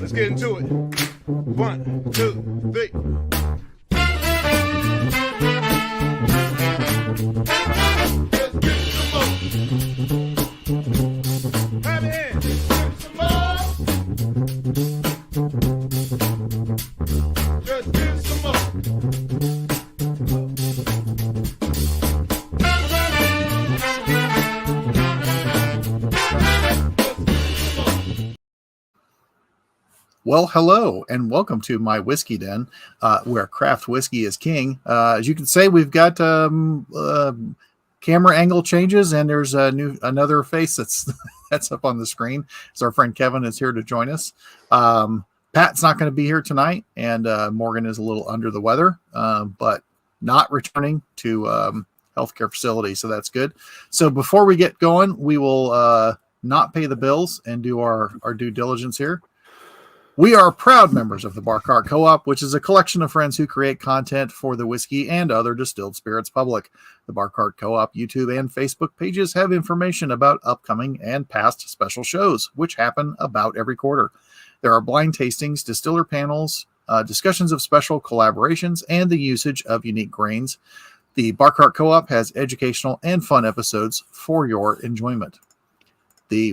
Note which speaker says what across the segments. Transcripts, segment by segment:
Speaker 1: Let's get into it. 1, 2, 3.
Speaker 2: Well, hello, and welcome to My Whiskey Den, where craft whiskey is king. As you can say, we've got camera angle changes, and there's another face that's up on the screen. So our friend Kevin is here to join us. Pat's not going to be here tonight, and Morgan is a little under the weather, but not returning to healthcare facility, so that's good. So before we get going, we will not pay the bills and do our due diligence here. We are proud members of the Bar Cart Co-op, which is a collection of friends who create content for the whiskey and other distilled spirits public. The Bar Cart Co-op YouTube and Facebook pages have information about upcoming and past special shows, which happen about every quarter. There are blind tastings, distiller panels, discussions of special collaborations, and the usage of unique grains. The Bar Cart Co-op has educational and fun episodes for your enjoyment. The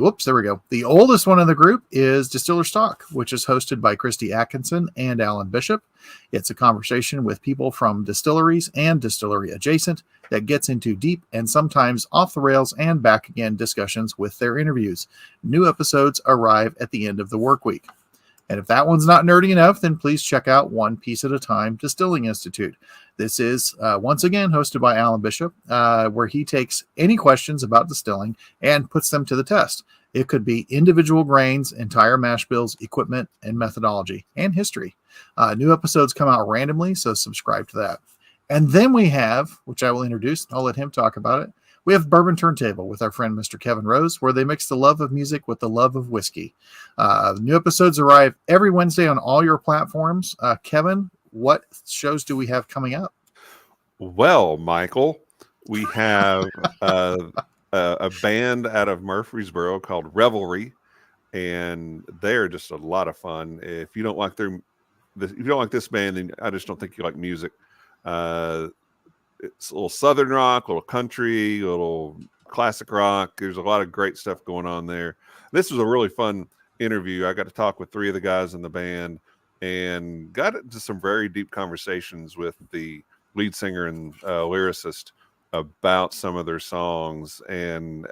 Speaker 2: oldest one in the group is Distiller Stock, which is hosted by Christy Atkinson and Alan Bishop. It's a conversation with people from distilleries and distillery adjacent that gets into deep and sometimes off the rails and back again discussions with their interviews. New episodes arrive at the end of the work week. And if that one's not nerdy enough, then please check out One Piece at a Time Distilling Institute. This is, once again, hosted by Alan Bishop, where he takes any questions about distilling and puts them to the test. It could be individual grains, entire mash bills, equipment, and methodology, and history. New episodes come out randomly, so subscribe to that. And then we have, which I will introduce, I'll let him talk about it, we have Bourbon Turntable with our friend Mr. Kevin Rose, where they mix the love of music with the love of whiskey. New episodes arrive every Wednesday on all your platforms. Kevin, what shows do we have coming up?
Speaker 3: Well, Michael, we have a band out of Murfreesboro called Revelry, and they're just a lot of fun. If you don't like this band, then I just don't think you like music. It's a little southern rock, a little country, a little classic rock. There's a lot of great stuff going on there. This was a really fun interview. I got to talk with 3 of the guys in the band and got into some very deep conversations with the lead singer and lyricist about some of their songs, and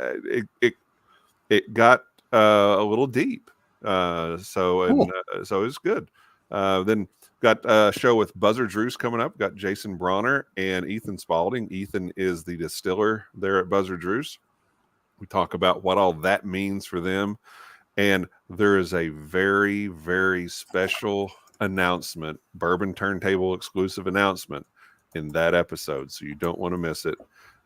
Speaker 3: it got a little deep. So it was good. Then got a show with Buzzard's Roost coming up. Got Jason Bronner and Ethan Spalding. Ethan is the distiller there at Buzzard's Roost. We talk about what all that means for them. And there is a very, very special announcement, Bourbon Turntable exclusive announcement in that episode. So you don't want to miss it.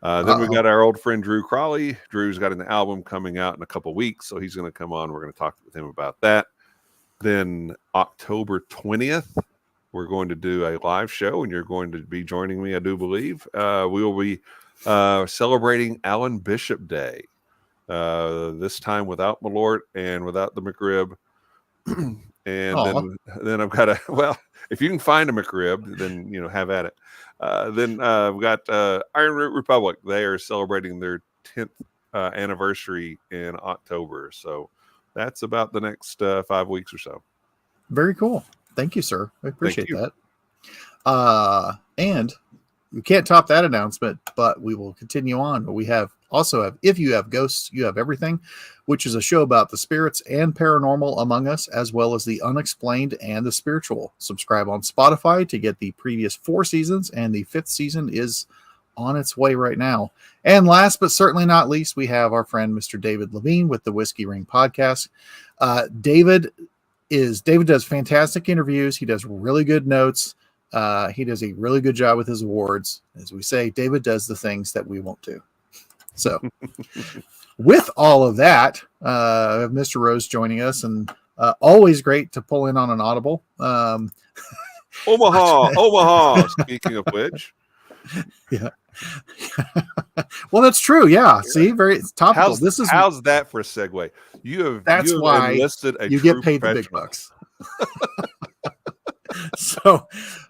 Speaker 3: Then we got our old friend Drew Crawley. Drew's got an album coming out in a couple weeks, so he's going to come on. We're going to talk with him about that. Then October 20th, we're going to do a live show, and you're going to be joining me, I do believe. We will be celebrating Alan Bishop Day, this time without Malort and without the McRib. And then I've got if you can find a McRib, then, have at it. Then we've got Iron Root Republic. They are celebrating their 10th anniversary in October. So that's about the next 5 weeks or so.
Speaker 2: Very cool. Thank you, sir. I appreciate that. And we can't top that announcement, but we will continue on. But we also have If You Have Ghosts, You Have Everything, which is a show about the spirits and paranormal among us, as well as the unexplained and the spiritual. Subscribe on Spotify to get the previous 4 seasons, and the 5th season is on its way right now. And last but certainly not least, we have our friend Mr. David Levine with the Whiskey Ring podcast. David does fantastic interviews. He does really good notes. He does a really good job with his awards. As we say, David does the things that we won't do. So with all of that, Mr. Rose joining us, and always great to pull in on an audible.
Speaker 3: Omaha. Speaking of which,
Speaker 2: yeah. Well, that's true. Yeah. See, very topical.
Speaker 3: How's that for a segue? You have
Speaker 2: why
Speaker 3: enlisted a
Speaker 2: you
Speaker 3: true
Speaker 2: get paid the big
Speaker 3: professional.
Speaker 2: bucks. So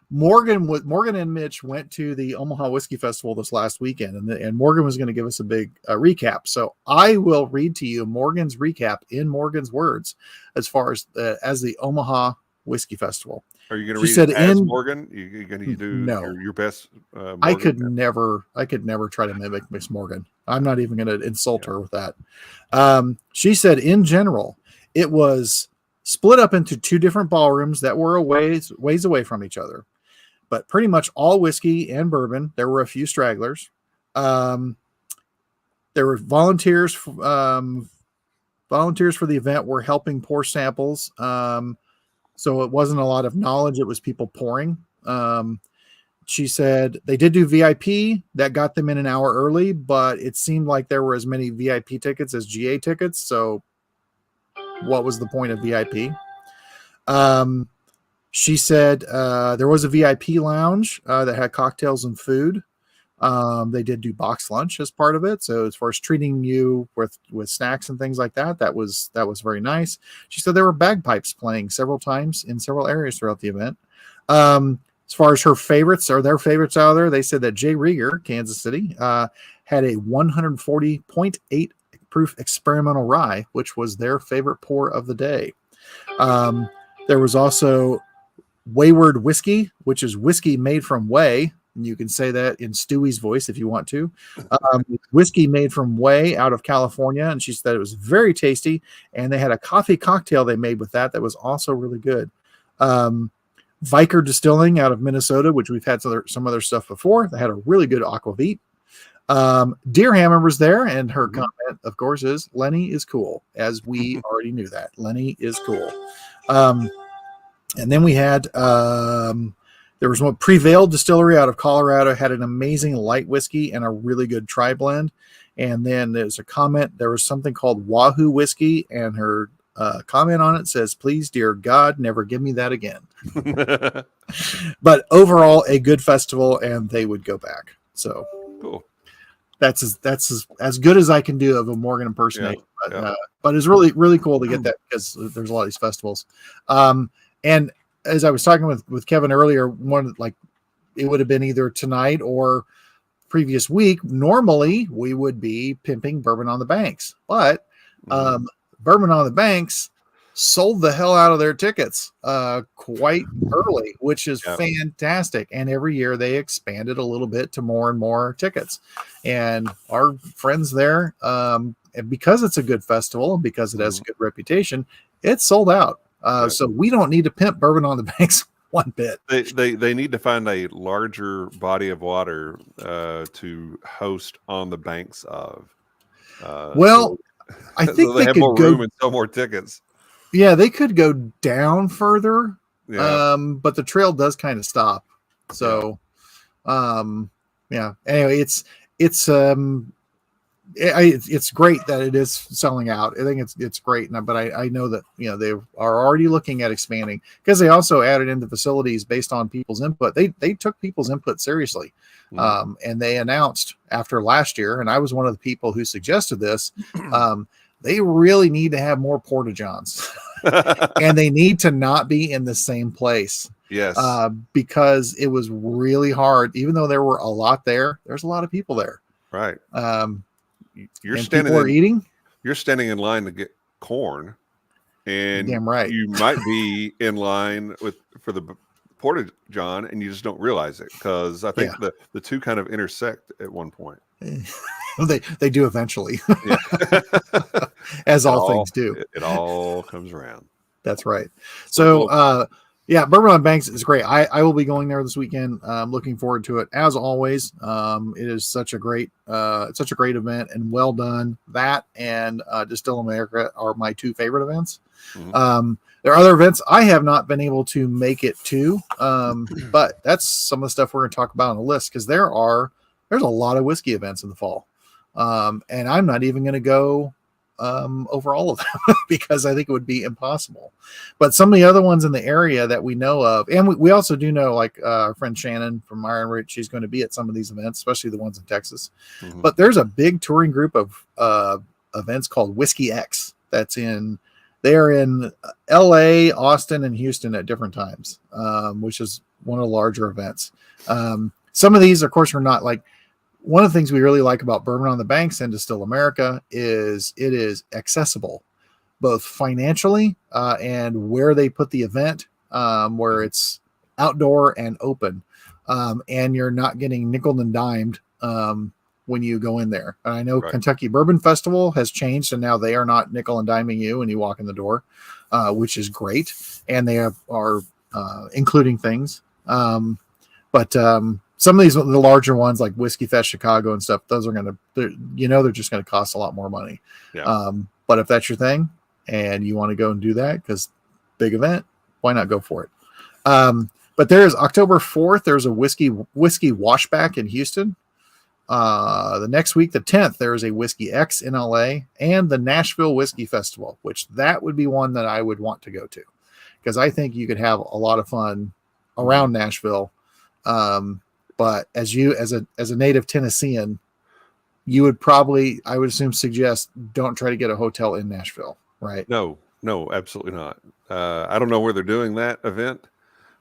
Speaker 2: Morgan and Mitch went to the Omaha Whiskey Festival this last weekend, and Morgan was going to give us a big recap. So I will read to you Morgan's recap in Morgan's words as far as the Omaha Whiskey Festival.
Speaker 3: Are you going to read it as Morgan? You're going to do your best? Morgan?
Speaker 2: I could never try to mimic Miss Morgan. I'm not even going to insult her with that. She said, in general, it was split up into two different ballrooms that were ways away from each other, but pretty much all whiskey and bourbon. There were a few stragglers. There were volunteers. Volunteers for the event were helping pour samples. So it wasn't a lot of knowledge. It was people pouring. She said they did do VIP that got them in an hour early, but it seemed like there were as many VIP tickets as GA tickets. So what was the point of VIP? She said there was a VIP lounge that had cocktails and food. They did do box lunch as part of it. So as far as treating you with snacks and things like that, that was very nice. She said there were bagpipes playing several times in several areas throughout the event. As far as her favorites or their favorites out there, they said that Jay Rieger, Kansas City, had a 140.8 proof experimental rye, which was their favorite pour of the day. There was also Wayward Whiskey, which is whiskey made from whey. And you can say that in Stewie's voice if you want to. Whiskey made from whey out of California. And she said it was very tasty. And they had a coffee cocktail they made with that was also really good. Viker Distilling out of Minnesota, which we've had some other stuff before. They had a really good aquavit. Deerhammer was there, and her comment, of course, is Lenny is cool, as we already knew that. Lenny is cool. And then we had there was one Prevail Distillery out of Colorado, had an amazing light whiskey and a really good tri blend. And then there's a comment, there was something called Wahoo Whiskey, and her comment on it says, please, dear God, never give me that again. But overall, a good festival, and they would go back. So
Speaker 3: cool.
Speaker 2: That's as good as I can do of a Morgan impersonation. But it's really, really cool to get that because there's a lot of these festivals. And as I was talking with Kevin earlier, it would have been either tonight or previous week. Normally we would be pimping Bourbon on the Banks, but Bourbon on the Banks sold the hell out of their tickets quite early, which is fantastic. And every year they expanded a little bit to more and more tickets. And our friends there, and because it's a good festival and because it has a good reputation, it's sold out. So we don't need to pimp Bourbon on the Banks one bit.
Speaker 3: They need to find a larger body of water to host on the banks of.
Speaker 2: I think
Speaker 3: they have
Speaker 2: could
Speaker 3: more
Speaker 2: go
Speaker 3: room and sell more tickets.
Speaker 2: Yeah, they could go down further, but the trail does kind of stop. So, Anyway, it's great that it is selling out. I think it's great, but I know that they are already looking at expanding because they also added in the facilities based on people's input. They took people's input seriously, and they announced after last year, and I was one of the people who suggested this. They really need to have more porta-johns, and they need to not be in the same place.
Speaker 3: Yes,
Speaker 2: because it was really hard. Even though there were a lot there, there's a lot of people there.
Speaker 3: Right.
Speaker 2: You're standing
Speaker 3: in line to get corn, and
Speaker 2: damn right.
Speaker 3: You might be in line for the porta john, and you just don't realize it because I think the two kind of intersect at one point.
Speaker 2: They do eventually, as all things do.
Speaker 3: It all comes around.
Speaker 2: That's right. So, Bourbon on Banks is great. I will be going there this weekend. I'm looking forward to it as always. It is such a great event and well done. That and Distill America are my two favorite events. There are other events I have not been able to make it to, but that's some of the stuff we're going to talk about on the list because there's a lot of whiskey events in the fall, and I'm not even going to go over all of them because I think it would be impossible. But some of the other ones in the area that we know of, and we also do know, like our friend Shannon from Iron Root, she's going to be at some of these events, especially the ones in Texas. But there's a big touring group of events called Whiskey X they They are in LA, Austin, and Houston at different times, which is one of the larger events. Some of these, of course, are not like, one of the things we really like about Bourbon on the Banks and Distill America is it is accessible, both financially and where they put the event, where it's outdoor and open, and you're not getting nickel and dimed when you go in there. And I know Kentucky Bourbon Festival has changed, and now they are not nickel and diming you when you walk in the door, which is great. And they are including things. But some of these, the larger ones like Whiskey Fest Chicago and stuff, those are they're just going to cost a lot more money.
Speaker 3: Yeah.
Speaker 2: But if that's your thing and you want to go and do that, because big event, why not go for it? But there is October 4th. There's a whiskey washback in Houston. The next week, the 10th, there is a Whiskey X in LA, and the Nashville Whiskey Festival, which that would be one that I would want to go to, because I think you could have a lot of fun around Nashville. But as a native Tennessean, you would probably, I would assume, suggest don't try to get a hotel in Nashville, right?
Speaker 3: No, absolutely not. I don't know where they're doing that event,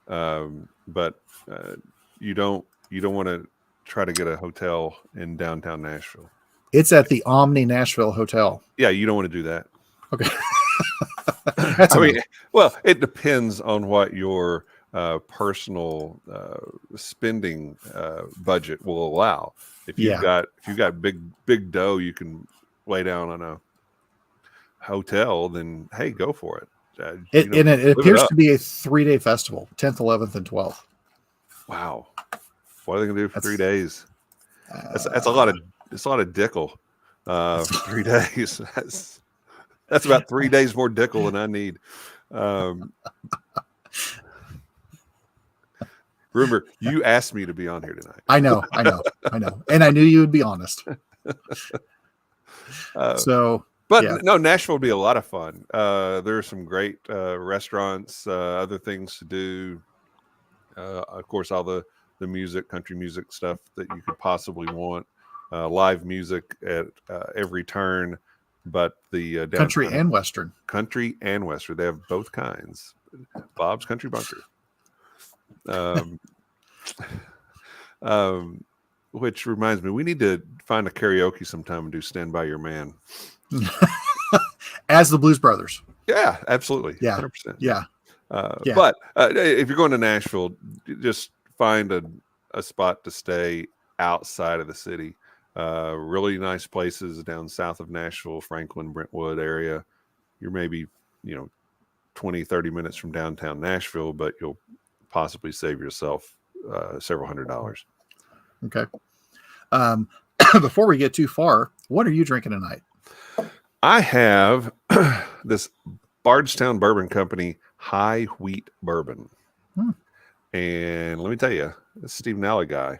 Speaker 3: but you don't want to try to get a hotel in downtown Nashville.
Speaker 2: It's at the Omni Nashville Hotel.
Speaker 3: Yeah, you don't want to do that.
Speaker 2: Okay.
Speaker 3: Well, it depends on what your personal spending budget will allow. If you've got big dough, you can lay down on a hotel. Then hey, go for it.
Speaker 2: It appears to be a 3-day festival, 10th, 11th, and 12th.
Speaker 3: Wow, what are they gonna do for 3 days? That's a lot of dickel for 3 days. That's about 3 days more dickel than I need. Remember, you asked me to be on here tonight.
Speaker 2: I know. And I knew you would be honest.
Speaker 3: No, Nashville would be a lot of fun. There are some great restaurants, other things to do. Of course, all the music, country music stuff that you could possibly want. Live music at every turn. But the
Speaker 2: country and western.
Speaker 3: They have both kinds. Bob's Country Bunker. Which reminds me, we need to find a karaoke sometime and do Stand By Your Man.
Speaker 2: As the Blues Brothers.
Speaker 3: Yeah, absolutely.
Speaker 2: Yeah.
Speaker 3: 100%.
Speaker 2: Yeah.
Speaker 3: But if you're going to Nashville, just find a spot to stay outside of the city. Really nice places down south of Nashville, Franklin, Brentwood area. You're maybe, 20-30 minutes from downtown Nashville, but you'll possibly save yourself several $100s.
Speaker 2: Okay. Before we get too far, what are you drinking tonight?
Speaker 3: I have this Bardstown Bourbon Company high wheat bourbon. And let me tell you, this Steve Nally guy,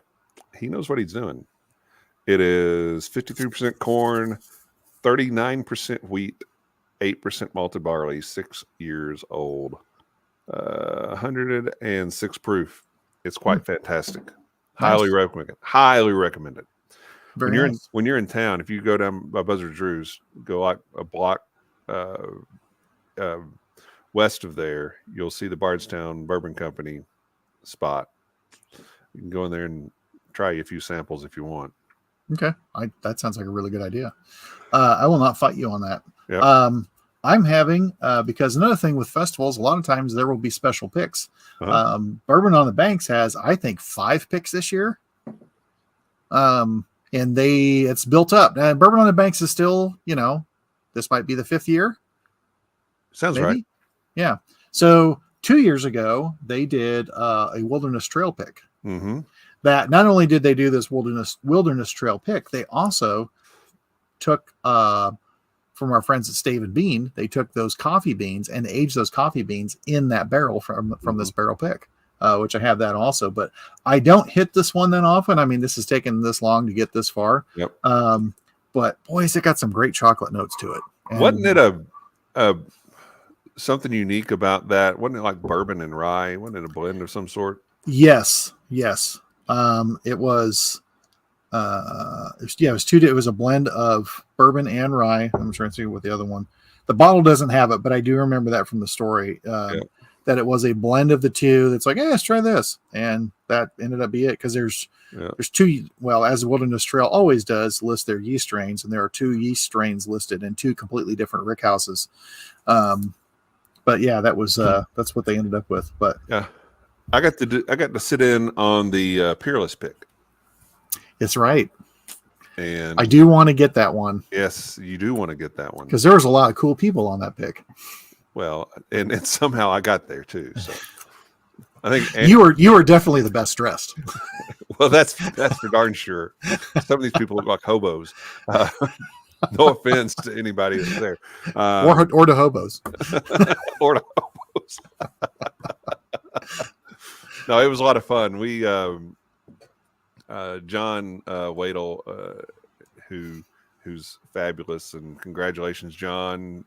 Speaker 3: he knows what he's doing. It is 53% corn, 39% wheat, 8% malted barley, 6 years old, 106 proof. It's quite fantastic. Highly recommend it. When you're in town, if you go down by Buzzard Drew's, go like a block west of there, you'll see the Bardstown Bourbon Company spot. You can go in there and try a few samples if you want.
Speaker 2: Okay. That sounds like a really good idea. I will not fight you on that.
Speaker 3: Yep.
Speaker 2: I'm having, because another thing with festivals, a lot of times there will be special picks. Bourbon on the Banks has, I think, 5 picks this year. And it's built up. And Bourbon on the Banks is still, this might be the 5th year.
Speaker 3: Sounds right.
Speaker 2: Yeah. So 2 years ago, they did a Wilderness Trail pick.
Speaker 3: Mm-hmm.
Speaker 2: That not only did they do this Wilderness Trail pick, they also took from our friends at Stave and Bean, they took those coffee beans and aged those coffee beans in that barrel from this barrel pick, which I have that also. But I don't hit this one that often. I mean, this has taken this long to get this far.
Speaker 3: Yep.
Speaker 2: But boys, it got some great chocolate notes to it. And
Speaker 3: wasn't it a something unique about that? Wasn't it like bourbon and rye? Wasn't it a blend of some sort?
Speaker 2: Yes. It was. It was 2 days. It was a blend of bourbon and rye. I'm trying to see what the other one. The bottle doesn't have it, but I do remember that from the story. That it was a blend of the two. That's like, hey, let's try this, and that ended up being it because there's two. Well, as Wilderness Trail always does, list their yeast strains, and there are 2 yeast strains listed in 2 completely different rick houses. But yeah, that was that's what they ended up with. But
Speaker 3: yeah, I got to sit in on the Peerless pick.
Speaker 2: It's right.
Speaker 3: And
Speaker 2: I do want to get that one.
Speaker 3: Yes, you do want to get that one
Speaker 2: because there was a lot of cool people on that pick.
Speaker 3: Well, and somehow I got there too. So I think
Speaker 2: you were definitely the best dressed.
Speaker 3: Well, that's for darn sure. Some of these people look like hobos. No offense to anybody that's there,
Speaker 2: or to hobos,
Speaker 3: or to hobos. No, it was a lot of fun. We John Wadle, who's fabulous, and congratulations, John.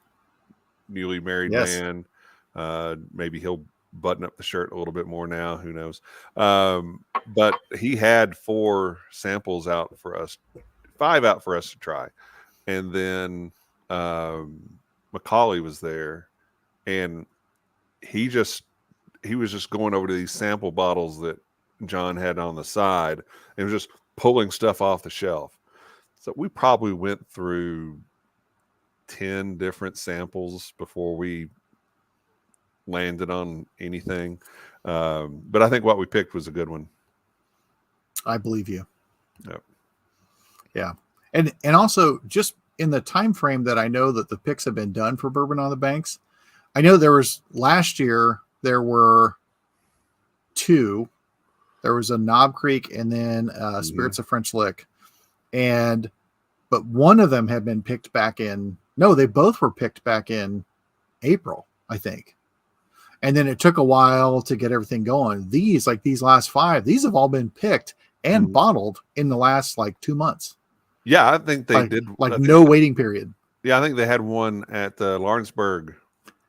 Speaker 3: Newly married man. Maybe he'll button up the shirt a little bit more now. Who knows? But he had 4 samples out for us, 5 out for us to try. And then Macaulay was there, and he was just going over to these sample bottles that John had on the side and was just pulling stuff off the shelf. So we probably went through 10 different samples before we landed on anything. But I think what we picked was a good one.
Speaker 2: I believe you.
Speaker 3: Yep.
Speaker 2: Yeah. And also just in the time frame that I know that the picks have been done for Bourbon on the Banks, I know last year there were 2. There was a Knob Creek and then Spirits of French Lick. But one of them had been picked back in. No, they both were picked back in April, I think. And then it took a while to get everything going. These last 5, these have all been picked and bottled in the last 2 months.
Speaker 3: Yeah, I think they did.
Speaker 2: No waiting period.
Speaker 3: Yeah, I think they had one at the Lawrenceburg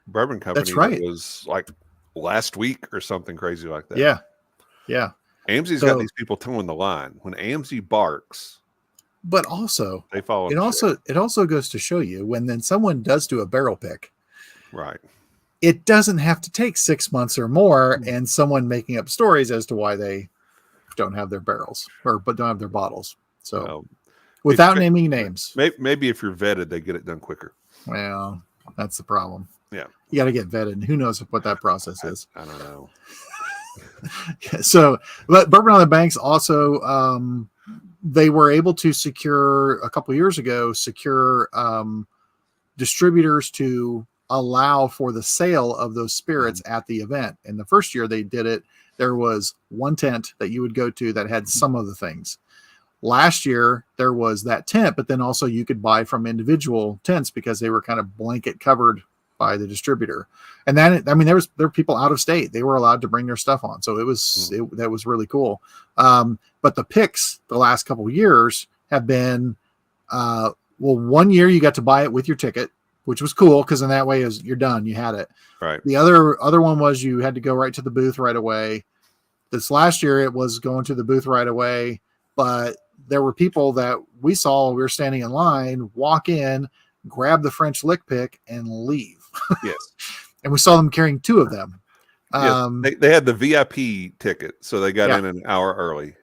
Speaker 3: Bourbon Company.
Speaker 2: That's right.
Speaker 3: It was last week or something crazy like that.
Speaker 2: Yeah. Yeah.
Speaker 3: AMSI's got these people towing the line. When AMSI barks,
Speaker 2: but also
Speaker 3: they follow.
Speaker 2: It also goes to show you when then someone does do a barrel pick,
Speaker 3: right?
Speaker 2: It doesn't have to take 6 months or more, and someone making up stories as to why they don't have their barrels but don't have their bottles. So, without naming names,
Speaker 3: maybe if you're vetted, they get it done quicker.
Speaker 2: Well, that's the problem.
Speaker 3: Yeah,
Speaker 2: you got to get vetted, and who knows what that process is?
Speaker 3: I don't know.
Speaker 2: So, but Bourbon on the Banks also. They were able to secure a couple of years ago, distributors to allow for the sale of those spirits at the event. And the first year they did it, there was one tent that you would go to that had some of the things. Last year there was that tent, but then also you could buy from individual tents because they were kind of blanket covered by the distributor. And then, there were people out of state. They were allowed to bring their stuff on. So that was really cool. But the picks the last couple of years have been, 1 year you got to buy it with your ticket, which was cool. Cause in that way you're done. You had it.
Speaker 3: Right.
Speaker 2: The other one was you had to go right to the booth right away. This last year it was going to the booth right away, but there were people that we saw, we were standing in line, walk in, grab the French Lick pick and leave.
Speaker 3: Yes.
Speaker 2: And we saw them carrying 2 of them.
Speaker 3: Yes. They had the VIP ticket, so they got in an hour early,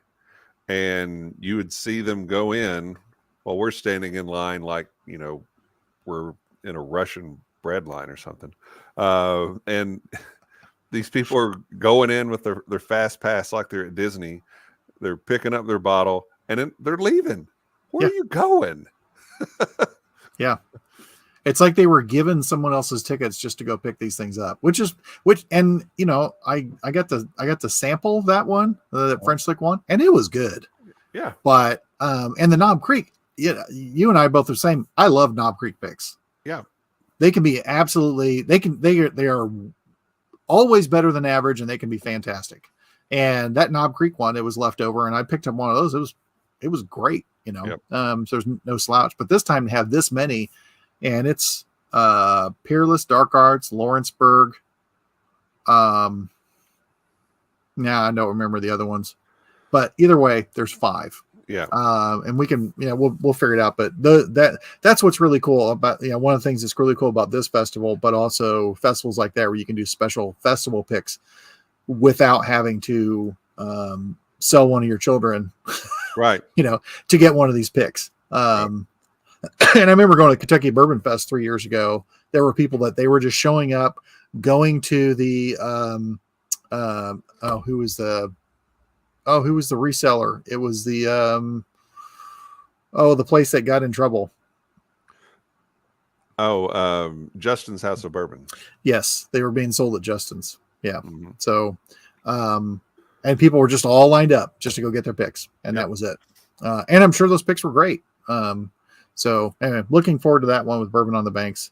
Speaker 3: and you would see them go in while we're standing in line like, we're in a Russian bread line or something. And these people are going in with their fast pass like they're at Disney. They're picking up their bottle, and then they're leaving. Where are you going?
Speaker 2: Yeah. It's like they were given someone else's tickets just to go pick these things up, I got to sample that one, the French Lick one, and it was good.
Speaker 3: Yeah.
Speaker 2: But, and the Knob Creek, you and I both are the same. I love Knob Creek picks.
Speaker 3: Yeah.
Speaker 2: They can be they are always better than average, and they can be fantastic. And that Knob Creek one, it was left over, and I picked up one of those. It was great,
Speaker 3: Yep.
Speaker 2: So there's no slouch, but this time to have this many, and it's Peerless, Dark Arts, Lawrenceburg. Now I don't remember the other ones, but either way, there's 5.
Speaker 3: Yeah.
Speaker 2: And we can, we'll figure it out. But that's what's really cool about, one of the things that's really cool about this festival, but also festivals like that where you can do special festival picks without having to sell one of your children,
Speaker 3: Right.
Speaker 2: to get one of these picks. And I remember going to Kentucky Bourbon Fest 3 years ago. There were people that they were just showing up, going to the who was the reseller? It was the the place that got in trouble.
Speaker 3: Justin's House of Bourbon.
Speaker 2: Yes, they were being sold at Justin's. Yeah.
Speaker 3: Mm-hmm.
Speaker 2: So and people were just all lined up just to go get their picks, and that was it. And I'm sure those picks were great. So anyway, looking forward to that one with Bourbon on the Banks.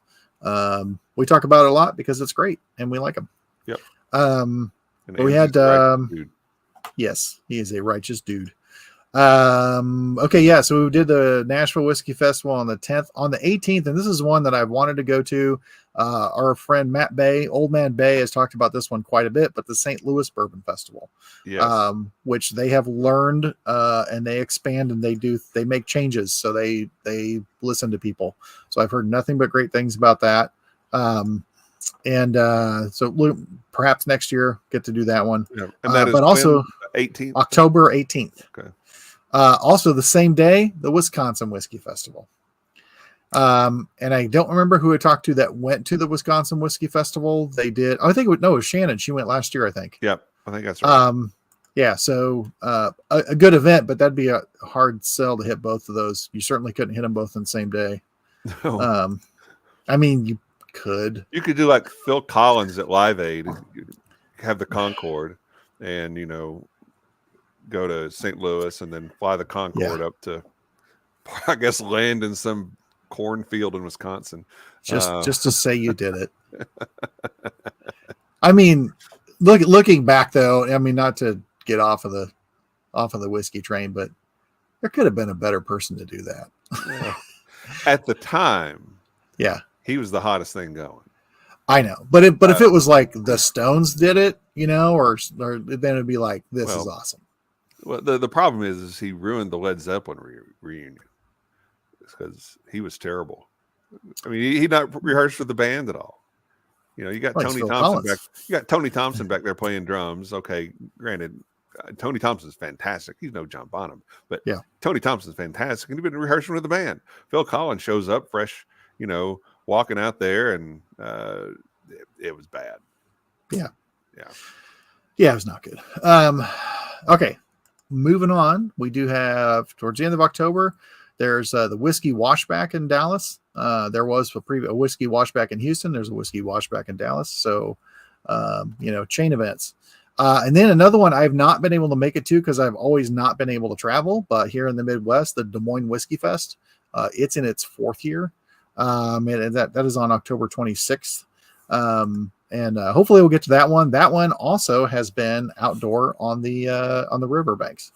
Speaker 2: We talk about it a lot because it's great and we like them.
Speaker 3: Yep.
Speaker 2: But we had yes, he is a righteous dude. Okay, yeah, so we did the Nashville Whiskey Festival on the 10th. On the 18th, and this is one that I've wanted to go to. Our friend Matt Bay, Old Man Bay, has talked about this one quite a bit, but the St. Louis Bourbon Festival, yes. Which they have learned and they expand and they make changes, so they listen to people. So I've heard nothing but great things about that. So perhaps next year get to do that one.
Speaker 3: Yeah. And that is
Speaker 2: but also
Speaker 3: 18th?
Speaker 2: October 18th.
Speaker 3: Okay.
Speaker 2: Also the same day, the Wisconsin Whiskey Festival. And I don't remember who I talked to that went to the Wisconsin Whiskey Festival. They did. I think it was Shannon. She went last year, I think.
Speaker 3: Yep. I think that's right.
Speaker 2: Yeah. So, a good event, but that'd be a hard sell to hit both of those. You certainly couldn't hit them both in the same day. No. I mean, you could
Speaker 3: do like Phil Collins at Live Aid, have the Concorde and, go to St. Louis and then fly the Concorde up to, I guess, land in some cornfield in Wisconsin.
Speaker 2: Just to say you did it. I mean, looking back though, I mean, not to get off of the whiskey train, but there could have been a better person to do that.
Speaker 3: At the time.
Speaker 2: Yeah.
Speaker 3: He was the hottest thing going.
Speaker 2: I know. But if it was like the Stones did it, or then it'd be like, this is awesome.
Speaker 3: Well, the problem is he ruined the Led Zeppelin reunion because he was terrible. I mean, he not rehearsed with the band at all. You got Tony Thompson back. You got Tony Thompson back there playing drums. Okay, granted, Tony Thompson's fantastic. He's no John Bonham, but Tony Thompson's fantastic, and he's been rehearsing with the band. Phil Collins shows up fresh, walking out there, and it was bad. Yeah,
Speaker 2: it was not good. Okay. Moving on, we do have towards the end of October, there's the Whiskey Washback in Dallas. There was a Whiskey Washback in Houston. There's a Whiskey Washback in Dallas. So, chain events. And then another one I've not been able to make it to because I've always not been able to travel. But here in the Midwest, the Des Moines Whiskey Fest, it's in its 4th year. And that is on October 26th. And hopefully we'll get to that one. That one also has been outdoor on the riverbanks,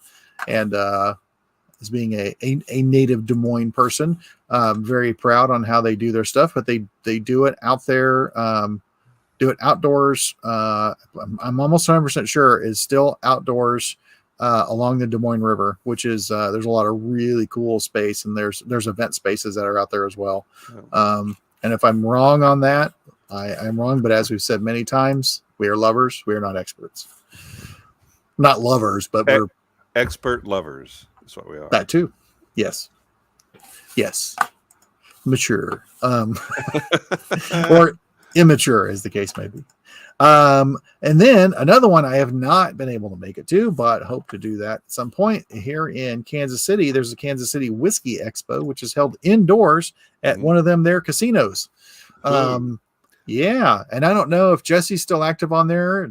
Speaker 2: and as being a native Des Moines person, very proud on how they do their stuff. But they do it out there, do it outdoors. I'm almost 100% sure is still outdoors along the Des Moines River, which is there's a lot of really cool space, and there's event spaces that are out there as well. And if I'm wrong on that, I'm wrong, but as we've said many times, we are lovers. We are not experts. Not lovers, but we're
Speaker 3: expert lovers. That's what we are.
Speaker 2: That too. Yes. Mature. Or immature, as the case may be. And then another one I have not been able to make it to, but hope to do that at some point here in Kansas City. There's a Kansas City Whiskey Expo, which is held indoors at one of their casinos. Yeah, and I don't know if Jesse's still active on there.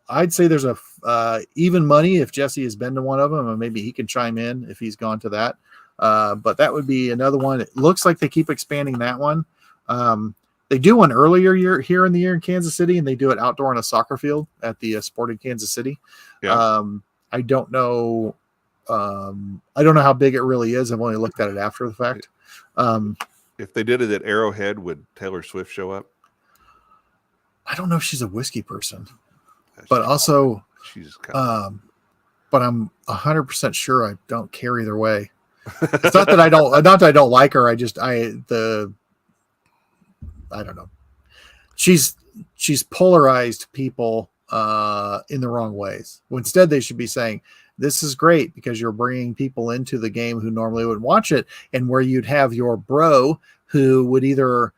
Speaker 2: I'd say there's a even money if Jesse has been to one of them, and maybe he can chime in if he's gone to that. But that would be another one. It looks like they keep expanding that one. They do one earlier here in the year in Kansas City, and they do it outdoor on a soccer field at the Sporting Kansas City. Yeah. I don't know. I don't know how big it really is. I've only looked at it after the fact.
Speaker 3: If they did it at Arrowhead, would Taylor Swift show up?
Speaker 2: I don't know if she's a whiskey person, but also
Speaker 3: she's
Speaker 2: but I'm 100% sure I don't care either way. It's not that I don't like her. I don't know. She's polarized people in the wrong ways. Instead, they should be saying, this is great because you're bringing people into the game who normally wouldn't watch it, and where you'd have your bro who would either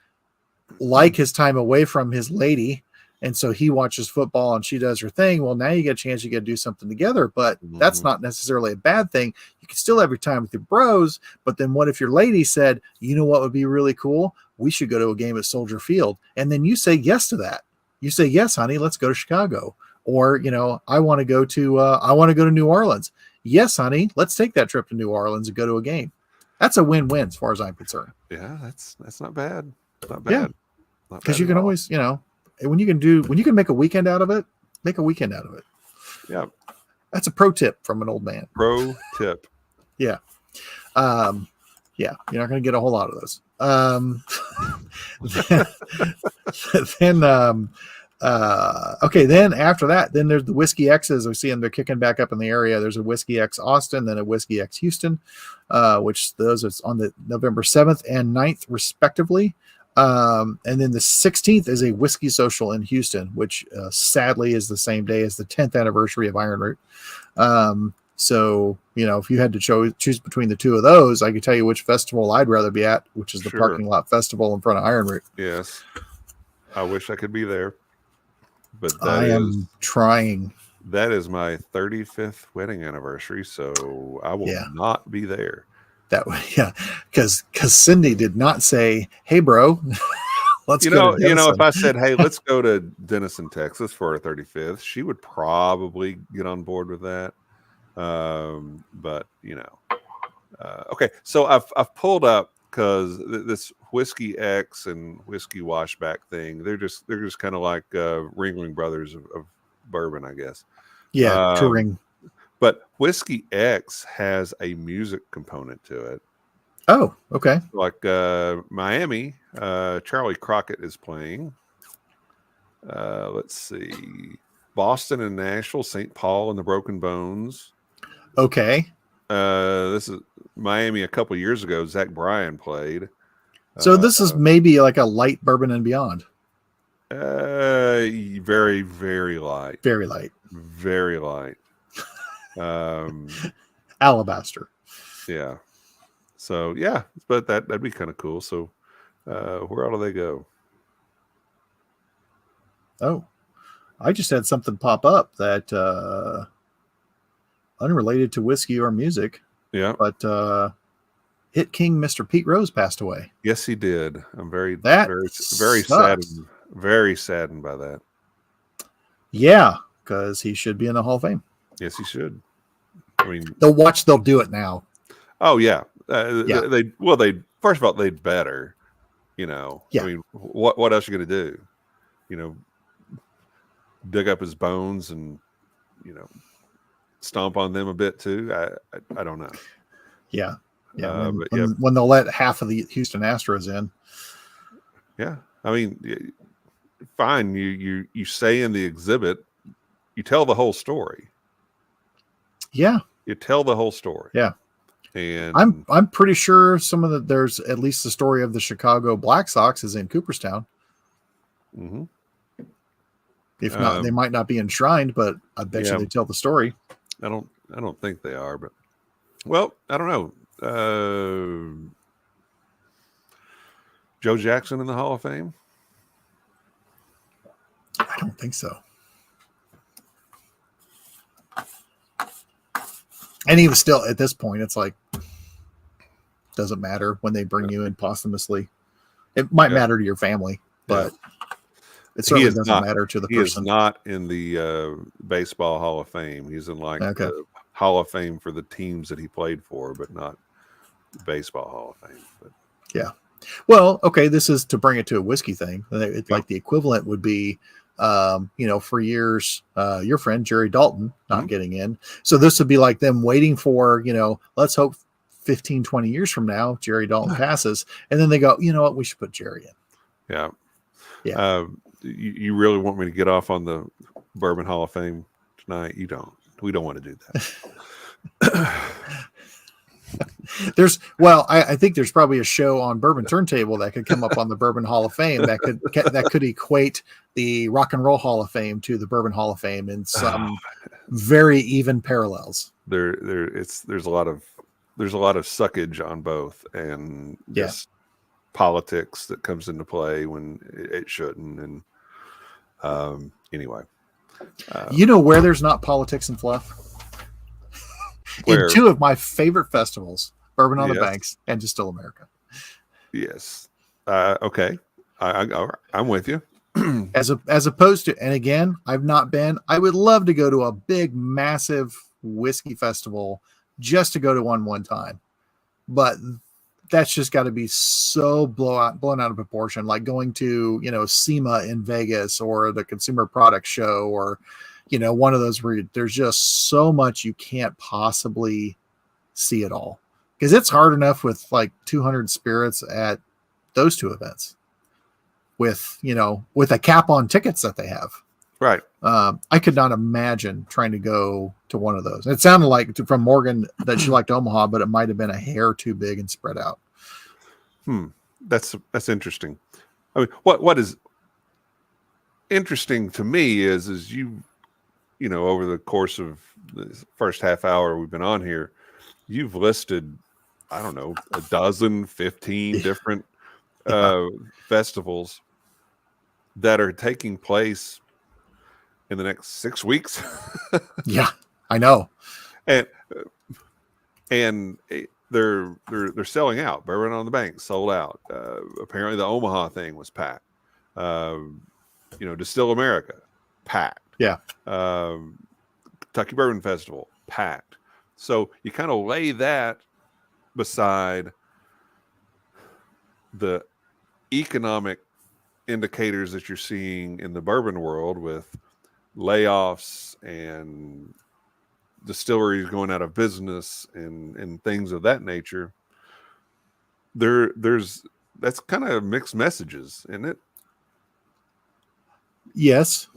Speaker 2: like his time away from his lady, and so he watches football and she does her thing. Well, now you get a chance, you get to do something together, but that's not necessarily a bad thing. You can still have your time with your bros, but then what if your lady said, you know what would be really cool? We should go to a game at Soldier Field. And then you say yes to that. You say, yes, honey, let's go to Chicago. Or, I want to go to New Orleans. Yes, honey, let's take that trip to New Orleans and go to a game. That's a win-win as far as I'm concerned.
Speaker 3: Yeah, that's not bad. Not bad.
Speaker 2: Yeah. Because you can always, when you can make a weekend out of it, make a weekend out of it.
Speaker 3: Yeah.
Speaker 2: That's a pro tip from an old man.
Speaker 3: Pro tip.
Speaker 2: Yeah. Yeah, you're not going to get a whole lot of those. Then after that, then there's the Whiskey X's. We see them, they're kicking back up in the area. There's a Whiskey X Austin, then a Whiskey X Houston, which those is on the November 7th and 9th, respectively. And then the 16th is a Whiskey Social in Houston, which sadly is the same day as the 10th anniversary of Iron Root. So, if you had to choose between the two of those, I could tell you which festival I'd rather be at, which is the Parking Lot Festival in front of Iron Root.
Speaker 3: Yes. I wish I could be there. But
Speaker 2: I am trying.
Speaker 3: That is my 35th wedding anniversary, so I will not be there.
Speaker 2: That way, yeah. Because Cindy did not say, hey, bro, let's go to Denison.
Speaker 3: If I said, hey, let's go to Denison, Texas for our 35th, she would probably get on board with that. But okay. So I've pulled up because this Whiskey X and Whiskey Washback thing, they're just kind of like Ringling Brothers of bourbon, I guess.
Speaker 2: Yeah, touring.
Speaker 3: But Whiskey X has a music component to it.
Speaker 2: Oh, okay.
Speaker 3: Like Miami, Charlie Crockett is playing. Let's see, Boston and Nashville, St. Paul and the Broken Bones.
Speaker 2: Okay.
Speaker 3: This is Miami a couple years ago. Zach Bryan played.
Speaker 2: So this is maybe like a light bourbon and beyond.
Speaker 3: Very, very light.
Speaker 2: Very light.
Speaker 3: Very light.
Speaker 2: Alabaster.
Speaker 3: Yeah. So yeah, but that'd be kind of cool. So where all do they go?
Speaker 2: Oh, I just had something pop up that unrelated to whiskey or music.
Speaker 3: Yeah.
Speaker 2: But hit king Mr. Pete Rose passed away.
Speaker 3: Yes, he did. I'm very
Speaker 2: very
Speaker 3: saddened. Very saddened by that.
Speaker 2: Yeah, because he should be in the Hall of Fame.
Speaker 3: Yes, he should. I mean,
Speaker 2: they'll do it now.
Speaker 3: Oh yeah.
Speaker 2: Yeah.
Speaker 3: They first of all, they'd better, Yeah. I mean, what else are you going to do? Dig up his bones and, stomp on them a bit too. I don't know.
Speaker 2: Yeah. Yeah.
Speaker 3: But
Speaker 2: when they'll let half of the Houston Astros in.
Speaker 3: Yeah. I mean, fine. You say in the exhibit, you tell the whole story.
Speaker 2: Yeah.
Speaker 3: You tell the whole story.
Speaker 2: Yeah.
Speaker 3: And
Speaker 2: I'm pretty sure there's at least the story of the Chicago Black Sox is in Cooperstown.
Speaker 3: Mm-hmm.
Speaker 2: If not, they might not be enshrined, but I bet you they tell the story.
Speaker 3: I don't think they are, but I don't know. Joe Jackson in the Hall of Fame?
Speaker 2: I don't think so. And he was still, at this point, it's like, doesn't matter when they bring you in posthumously. It might matter to your family, but it certainly doesn't matter to the person. He is
Speaker 3: not in the Baseball Hall of Fame. He's in the Hall of Fame for the teams that he played for, but not the Baseball Hall of Fame. But.
Speaker 2: Yeah. Well, okay, this is to bring it to a whiskey thing. It's like the equivalent would be, for years, your friend Jerry Dalton not getting in. So this would be like them waiting for, let's hope 15, 20 years from now, Jerry Dalton passes. And then they go, you know what, we should put Jerry in.
Speaker 3: Yeah.
Speaker 2: Yeah.
Speaker 3: You really want me to get off on the Bourbon Hall of Fame tonight? You don't. We don't want to do that.
Speaker 2: I think there's probably a show on Bourbon Turntable that could come up on the Bourbon Hall of Fame that could equate the Rock and Roll Hall of Fame to the Bourbon Hall of Fame in some very even parallels.
Speaker 3: There's a lot of suckage on both, and just politics that comes into play when it shouldn't. And anyway,
Speaker 2: where there's not politics and fluff? In two of my favorite festivals, Bourbon on the Banks and Distill America.
Speaker 3: Yes. Okay. I'm with you.
Speaker 2: as opposed to, and again, I've not been. I would love to go to a big, massive whiskey festival just to go to one time, but that's just got to be so blown out of proportion. Like going to SEMA in Vegas or the Consumer Product Show or one of those where there's just so much you can't possibly see it all, because it's hard enough with like 200 spirits at those two events with a cap on tickets that they have.
Speaker 3: Right.
Speaker 2: I could not imagine trying to go to one of those. It sounded like from Morgan that she liked Omaha, but it might have been a hair too big and spread out.
Speaker 3: That's interesting. I mean, what is interesting to me is you over the course of the first half hour we've been on here, you've listed, I don't know, 12, 15 different festivals that are taking place in the next 6 weeks.
Speaker 2: Yeah, I know.
Speaker 3: And they're selling out. Bourbon on the Bank sold out. Apparently the Omaha thing was packed. Distill America, packed.
Speaker 2: Yeah.
Speaker 3: Kentucky Bourbon Festival, packed. So you kind of lay that beside the economic indicators that you're seeing in the bourbon world with layoffs and distilleries going out of business and things of that nature. That's kind of mixed messages, isn't it?
Speaker 2: Yes.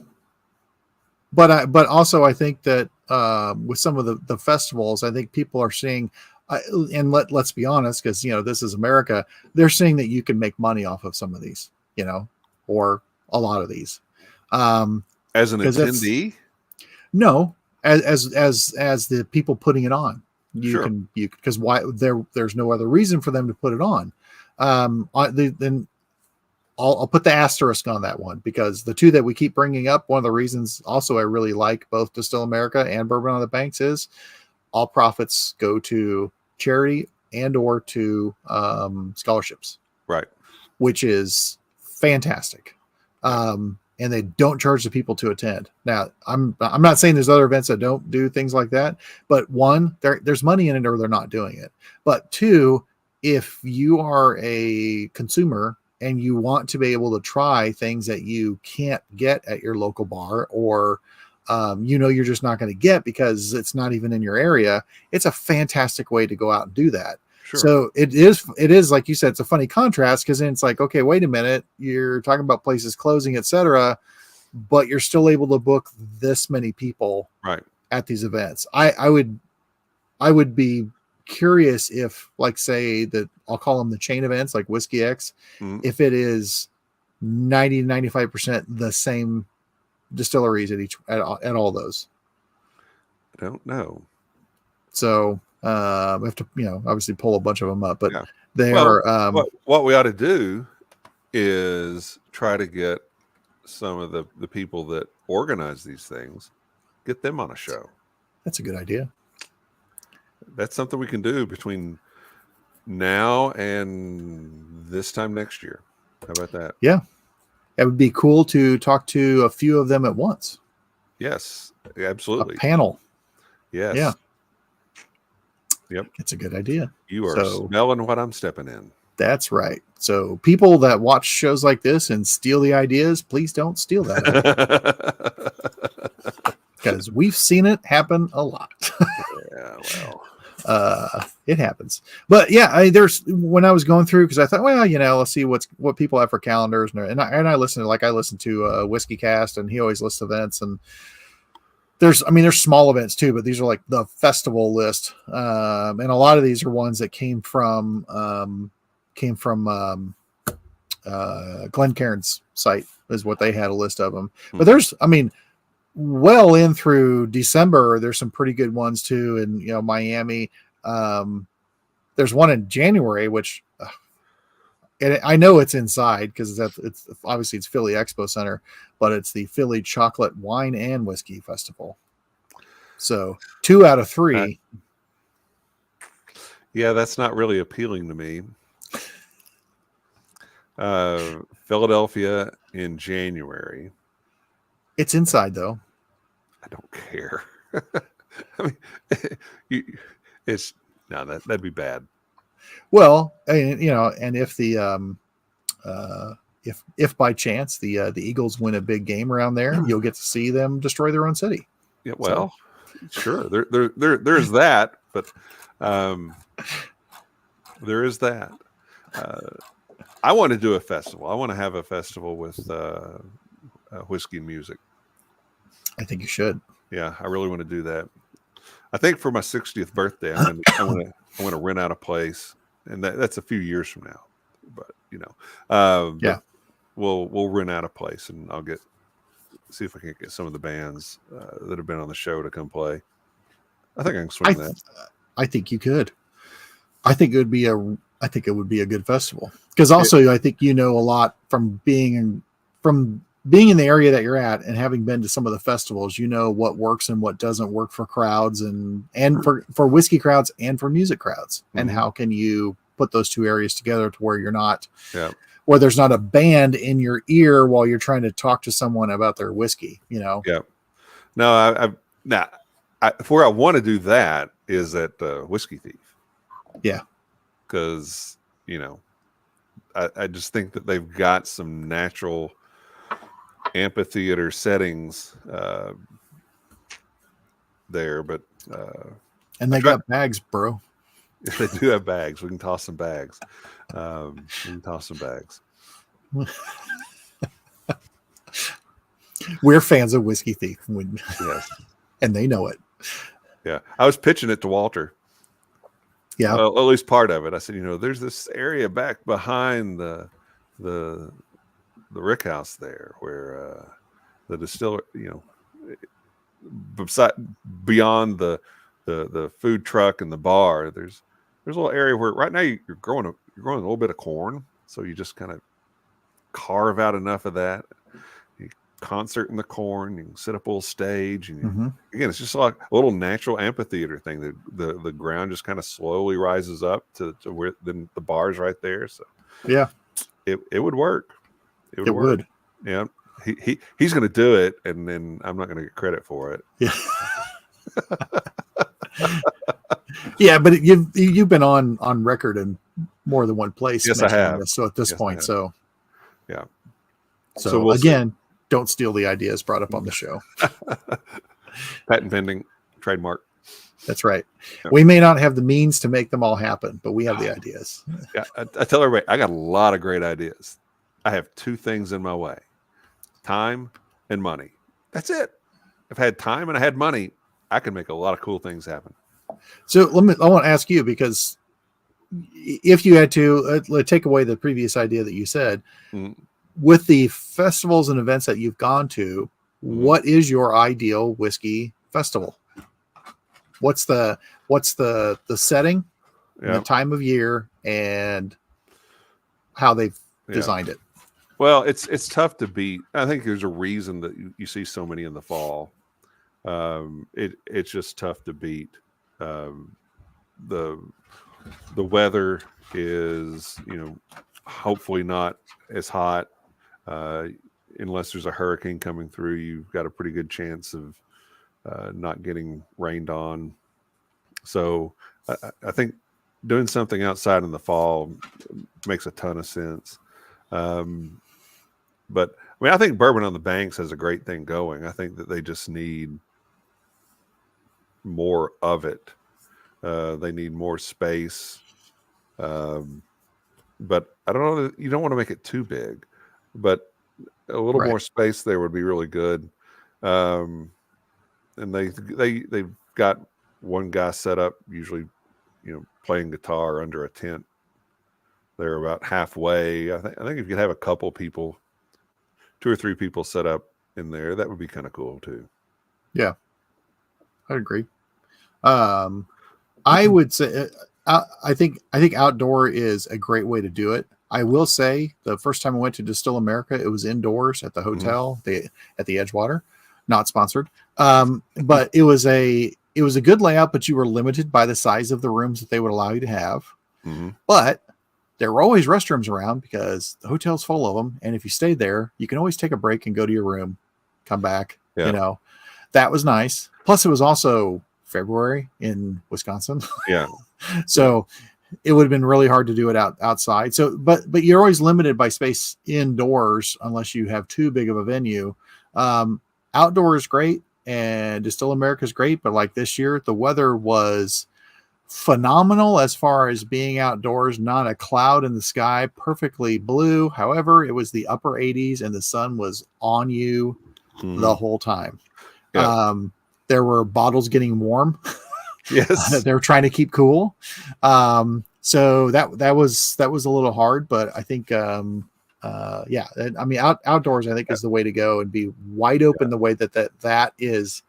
Speaker 2: But also I think that with some of the festivals, I think people are seeing, and let's be honest, because this is America, they're seeing that you can make money off of some of these, or a lot of these.
Speaker 3: As an attendee?
Speaker 2: No, as the people putting it on, because why there's no other reason for them to put it on. Then I'll put the asterisk on that one, because the two that we keep bringing up, one of the reasons also I really like both Distill America and Bourbon on the Banks is all profits go to charity and or to scholarships,
Speaker 3: right?
Speaker 2: Which is fantastic. And they don't charge the people to attend. Now, I'm not saying there's other events that don't do things like that, but one, there's money in it or they're not doing it. But two, if you are a consumer and you want to be able to try things that you can't get at your local bar, or you're just not going to get because it's not even in your area, it's a fantastic way to go out and do that.
Speaker 3: Sure.
Speaker 2: So it is like you said, it's a funny contrast, because then it's like, okay, wait a minute, you're talking about places closing, etc., but you're still able to book this many people
Speaker 3: right
Speaker 2: at these events. I would be curious if, like, say that I'll call them the chain events like Whiskey X, if it is 90-95% the same distilleries at all those.
Speaker 3: I don't know.
Speaker 2: So we have to obviously pull a bunch of them up, but
Speaker 3: what we ought to do is try to get some of the people that organize these things, get them on a show. That's
Speaker 2: a good idea.
Speaker 3: That's something we can do between now and this time next year. How about that?
Speaker 2: Yeah. It would be cool to talk to a few of them at once.
Speaker 3: Yes, absolutely.
Speaker 2: A panel.
Speaker 3: Yes.
Speaker 2: Yeah.
Speaker 3: Yep.
Speaker 2: It's a good idea.
Speaker 3: You are smelling what I'm stepping in.
Speaker 2: That's right. So people that watch shows like this and steal the ideas, please don't steal that. Because we've seen it happen a lot.
Speaker 3: Yeah, well.
Speaker 2: It happens. But yeah, when I was going through, because I thought, well, let's see what people have for calendars, and I listen to Whiskey Cast, and he always lists events, and there's small events too, but these are like the festival list. And a lot of these are ones that came from Glencairn's site is what they had a list of them. But there's, well in through December, there's some pretty good ones too. And, Miami, there's one in January, which and I know it's inside because it's obviously it's Philly Expo Center, but it's the Philly Chocolate Wine and Whiskey Festival. So 2 out of 3.
Speaker 3: Yeah, that's not really appealing to me. Philadelphia in January.
Speaker 2: It's inside though.
Speaker 3: I don't care. I mean, that'd be bad.
Speaker 2: Well, and if the if by chance the Eagles win a big game around there, you'll get to see them destroy their own city.
Speaker 3: Yeah, well, sure. There's that, but there is that. I want to do a festival. I want to have a festival with whiskey and music.
Speaker 2: I think you should.
Speaker 3: Yeah, I really want to do that. I think for my 60th birthday, I want to rent out a place, and that's a few years from now. But yeah, we'll rent out a place, and I'll see if I can get some of the bands that have been on the show to come play. I think I can swing that.
Speaker 2: I think you could. I think it would be a good festival because also I think a lot from being in the area that you're at and having been to some of the festivals, what works and what doesn't work for crowds and for whiskey crowds and for music crowds. Mm-hmm. And how can you put those two areas together to where you're not, where there's not a band in your ear while you're trying to talk to someone about their whiskey, Yeah.
Speaker 3: No, where I want to do that is at Whiskey Thief.
Speaker 2: Yeah.
Speaker 3: Because, I just think that they've got some natural amphitheater settings there, but
Speaker 2: and they got bags, bro.
Speaker 3: They do have bags. We can toss some bags.
Speaker 2: We're fans of Whiskey Thief.
Speaker 3: Yes.
Speaker 2: And they know it.
Speaker 3: Yeah. I was pitching it to Walter.
Speaker 2: Yeah.
Speaker 3: At least part of it. I said, there's this area back behind the Rick House there where the distiller, beyond the food truck and the bar, there's a little area where right now you're growing a little bit of corn, so you just kind of carve out enough of that. You concert in the corn, you can set up a little stage, and again, it's just like a little natural amphitheater thing. The ground just kind of slowly rises up to where then the bar's right there. So
Speaker 2: yeah,
Speaker 3: it would work. It
Speaker 2: would.
Speaker 3: Yeah. He's going to do it, and then I'm not going to get credit for it.
Speaker 2: Yeah. Yeah, but you've been on record in more than one place.
Speaker 3: Yes, I have.
Speaker 2: So at this point, so
Speaker 3: yeah.
Speaker 2: So we'll again, don't steal the ideas brought up on the show.
Speaker 3: Patent pending, trademark.
Speaker 2: That's right. Yeah. We may not have the means to make them all happen, but we have the ideas.
Speaker 3: Yeah, I tell everybody, I got a lot of great ideas. I have 2 things in my way: time and money. That's it. I've had time and I had money. I can make a lot of cool things happen. So
Speaker 2: I want to ask you, because if you had to take away the previous idea that you said, with the festivals and events that you've gone to, what is your ideal whiskey festival? What's the setting, the time of year, and how they've designed it?
Speaker 3: Well, it's tough to beat. I think there's a reason that you see so many in the fall. It's just tough to beat. The weather is, hopefully not as hot. Unless there's a hurricane coming through, you've got a pretty good chance of not getting rained on. So I think doing something outside in the fall makes a ton of sense. But I think Bourbon on the Banks has a great thing going. I think that they just need more of it. They need more space. But I don't know, you don't want to make it too big, but a little more space there would be really good. and they've got one guy set up, usually, playing guitar under a tent. They're about halfway. I think if you could have a couple people, 2 or 3 people set up in there, that would be kind of cool too.
Speaker 2: Yeah, I agree. I would say, I think outdoor is a great way to do it. I will say the first time I went to Distill America, it was indoors at the hotel, at the Edgewater, not sponsored. But it was a good layout, but you were limited by the size of the rooms that they would allow you to have. But there were always restrooms around because the hotel's full of them. And if you stayed there, you can always take a break and go to your room, come back, that was nice. Plus it was also February in Wisconsin.
Speaker 3: Yeah.
Speaker 2: So it would have been really hard to do it outside. So, but you're always limited by space indoors unless you have too big of a venue. Outdoor is great and Distill America is great, but like this year, the weather was phenomenal as far as being outdoors, not a cloud in the sky, perfectly blue. However, it was the upper 80s and the sun was on you the whole time. Yeah. There were bottles getting warm.
Speaker 3: Yes.
Speaker 2: They were trying to keep cool. So that was a little hard, but I think, outdoors, I think is the way to go and be wide open the way that is,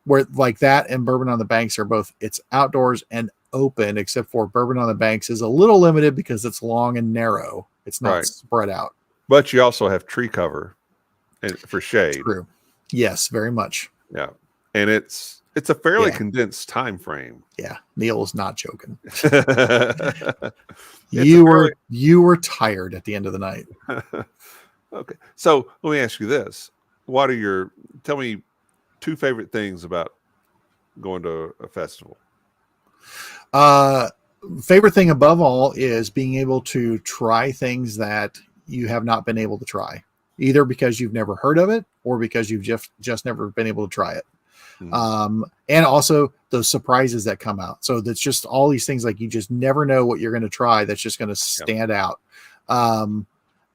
Speaker 2: where like that and Bourbon on the Banks are both, it's outdoors and open, except for Bourbon on the Banks is a little limited because it's long and narrow. It's not spread out.
Speaker 3: But you also have tree cover for shade.
Speaker 2: True. Yes, very much.
Speaker 3: Yeah. And it's a fairly condensed time frame.
Speaker 2: Yeah. Neil is not joking. You were tired at the end of the night.
Speaker 3: Okay. So let me ask you this. Tell me 2 favorite things about going to a festival.
Speaker 2: Favorite thing above all is being able to try things that you have not been able to try, either because you've never heard of it or because you've just never been able to try it. And also those surprises that come out. So that's just all these things, like you just never know what you're going to try. That's just going to stand out.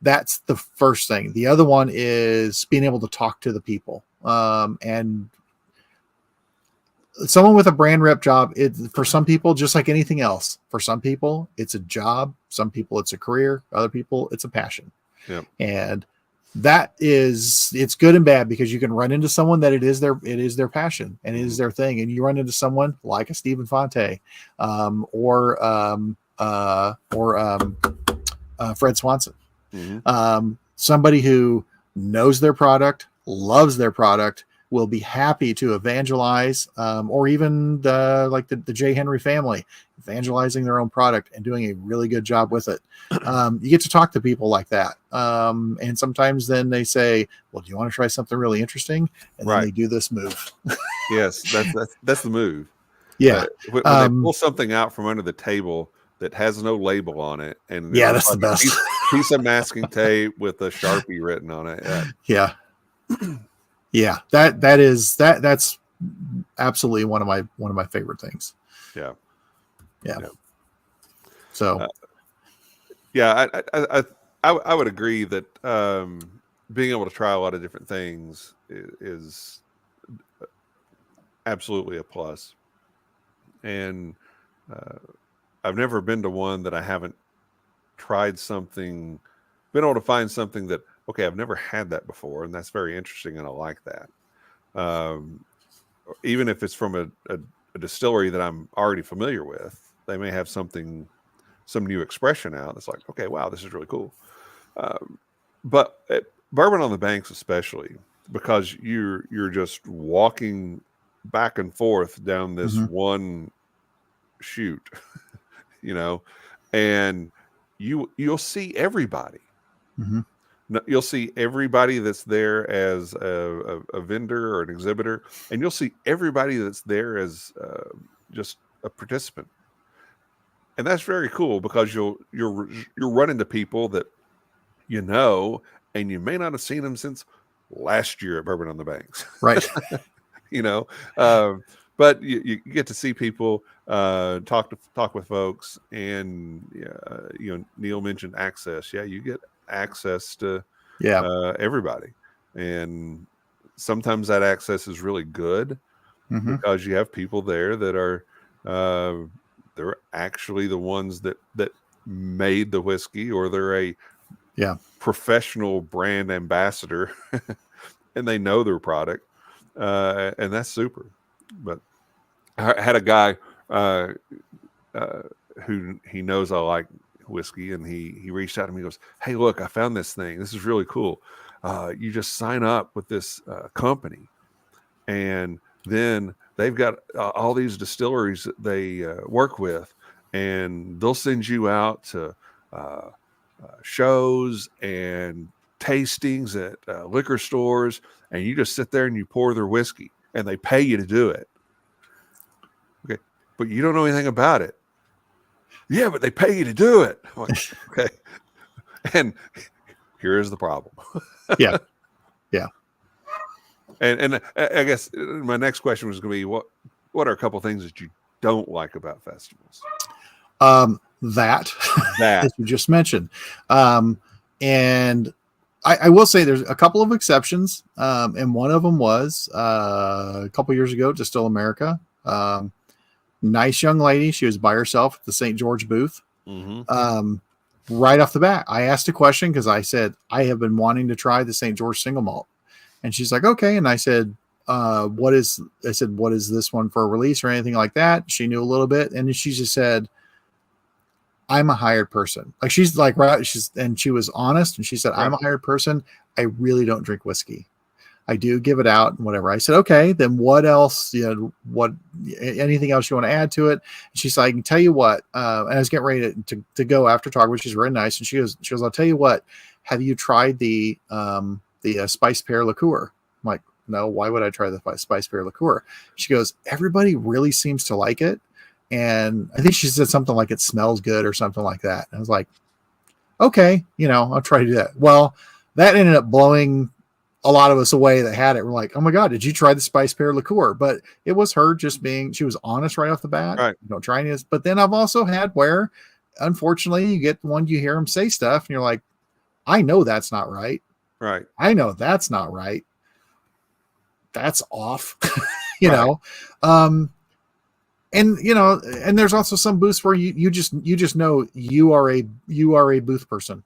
Speaker 2: That's the first thing. The other one is being able to talk to the people. And someone with a brand rep job, for some people, just like anything else, for some people, it's a job. Some people, it's a career. Other people, it's a passion.
Speaker 3: Yep.
Speaker 2: And it's good and bad because you can run into someone that it is their passion and it is their thing. And you run into someone like a Stephen Fonte, or Fred Swanson, somebody who knows their product, loves their product, will be happy to evangelize, or even like the J. Henry family evangelizing their own product and doing a really good job with it. You get to talk to people like that. And sometimes then they say, well, do you want to try something really interesting? And then they do this move.
Speaker 3: Yes. That's the move.
Speaker 2: Yeah.
Speaker 3: When they pull something out from under the table that has no label on it. And
Speaker 2: that's the best
Speaker 3: piece of masking tape with a Sharpie written on it.
Speaker 2: Yeah. Yeah, that's absolutely one of my favorite things.
Speaker 3: Yeah.
Speaker 2: So,
Speaker 3: I would agree that being able to try a lot of different things is absolutely a plus. And I've never been to one that I haven't tried something, been able to find something that, okay, I've never had that before, and that's very interesting, and I like that. Even if it's from a distillery that I'm already familiar with, they may have some new expression out. It's like, okay, wow, this is really cool. But Bourbon on the Banks, especially because you're just walking back and forth down this one chute, and you'll see everybody. You'll see everybody that's there as a vendor or an exhibitor, and you'll see everybody that's there as just a participant. And that's very cool because you'll run into people that and you may not have seen them since last year at Bourbon on the Banks.
Speaker 2: Right.
Speaker 3: But you get to see people, talk with folks, and Neil mentioned access. Yeah, you get access to everybody, and sometimes that access is really good because you have people there that are they're actually the ones that made the whiskey, or they're a professional brand ambassador and they know their product, and that's super. But I had a guy who he knows I like whiskey, and he reached out to me and goes, "Hey, look, I found this thing. This is really cool. You just sign up with this company, and then they've got all these distilleries that they work with, and they'll send you out to shows and tastings at liquor stores, and you just sit there and you pour their whiskey, and they pay you to do it. Okay, but you don't know anything about it. Yeah, but they pay you to do it. I'm like, okay, and here is the problem.
Speaker 2: Yeah.
Speaker 3: And I guess my next question was going to be, what are a couple things that you don't like about festivals?
Speaker 2: That as you just mentioned. And I will say there's a couple of exceptions. And one of them was a couple years ago, Distill America. Nice young lady. She was by herself at the St. George booth. Right off the bat, I asked a question because I said, I have been wanting to try the St. George single malt. And she's like, okay. And I said, what is this one for a release or anything like that? She knew a little bit. And she just said, I'm a hired person. Like, she's like, right. And she was honest. And she said, I'm a hired person. I really don't drink whiskey. I do give it out and whatever. I said, okay, then what else? Anything else you want to add to it? And she's like, I can tell you what. And I was getting ready to go after talk, which is very nice. And she goes, I'll tell you what. Have you tried the spice pear liqueur? I'm like, no. Why would I try the spice pear liqueur? She goes, everybody really seems to like it. And I think she said something like it smells good or something like that. And I was like, okay, I'll try to do that. Well, that ended up blowing a lot of us away that had it. We're like, oh my God, did you try the spice pear liqueur? But it was her just she was honest right off the bat.
Speaker 3: Right.
Speaker 2: Trying this. But then I've also had where, unfortunately, you get one, you hear them say stuff and you're like, I know that's not right.
Speaker 3: Right.
Speaker 2: I know that's not right. That's off,
Speaker 3: Right.
Speaker 2: And and there's also some booths where you just know you are a booth person.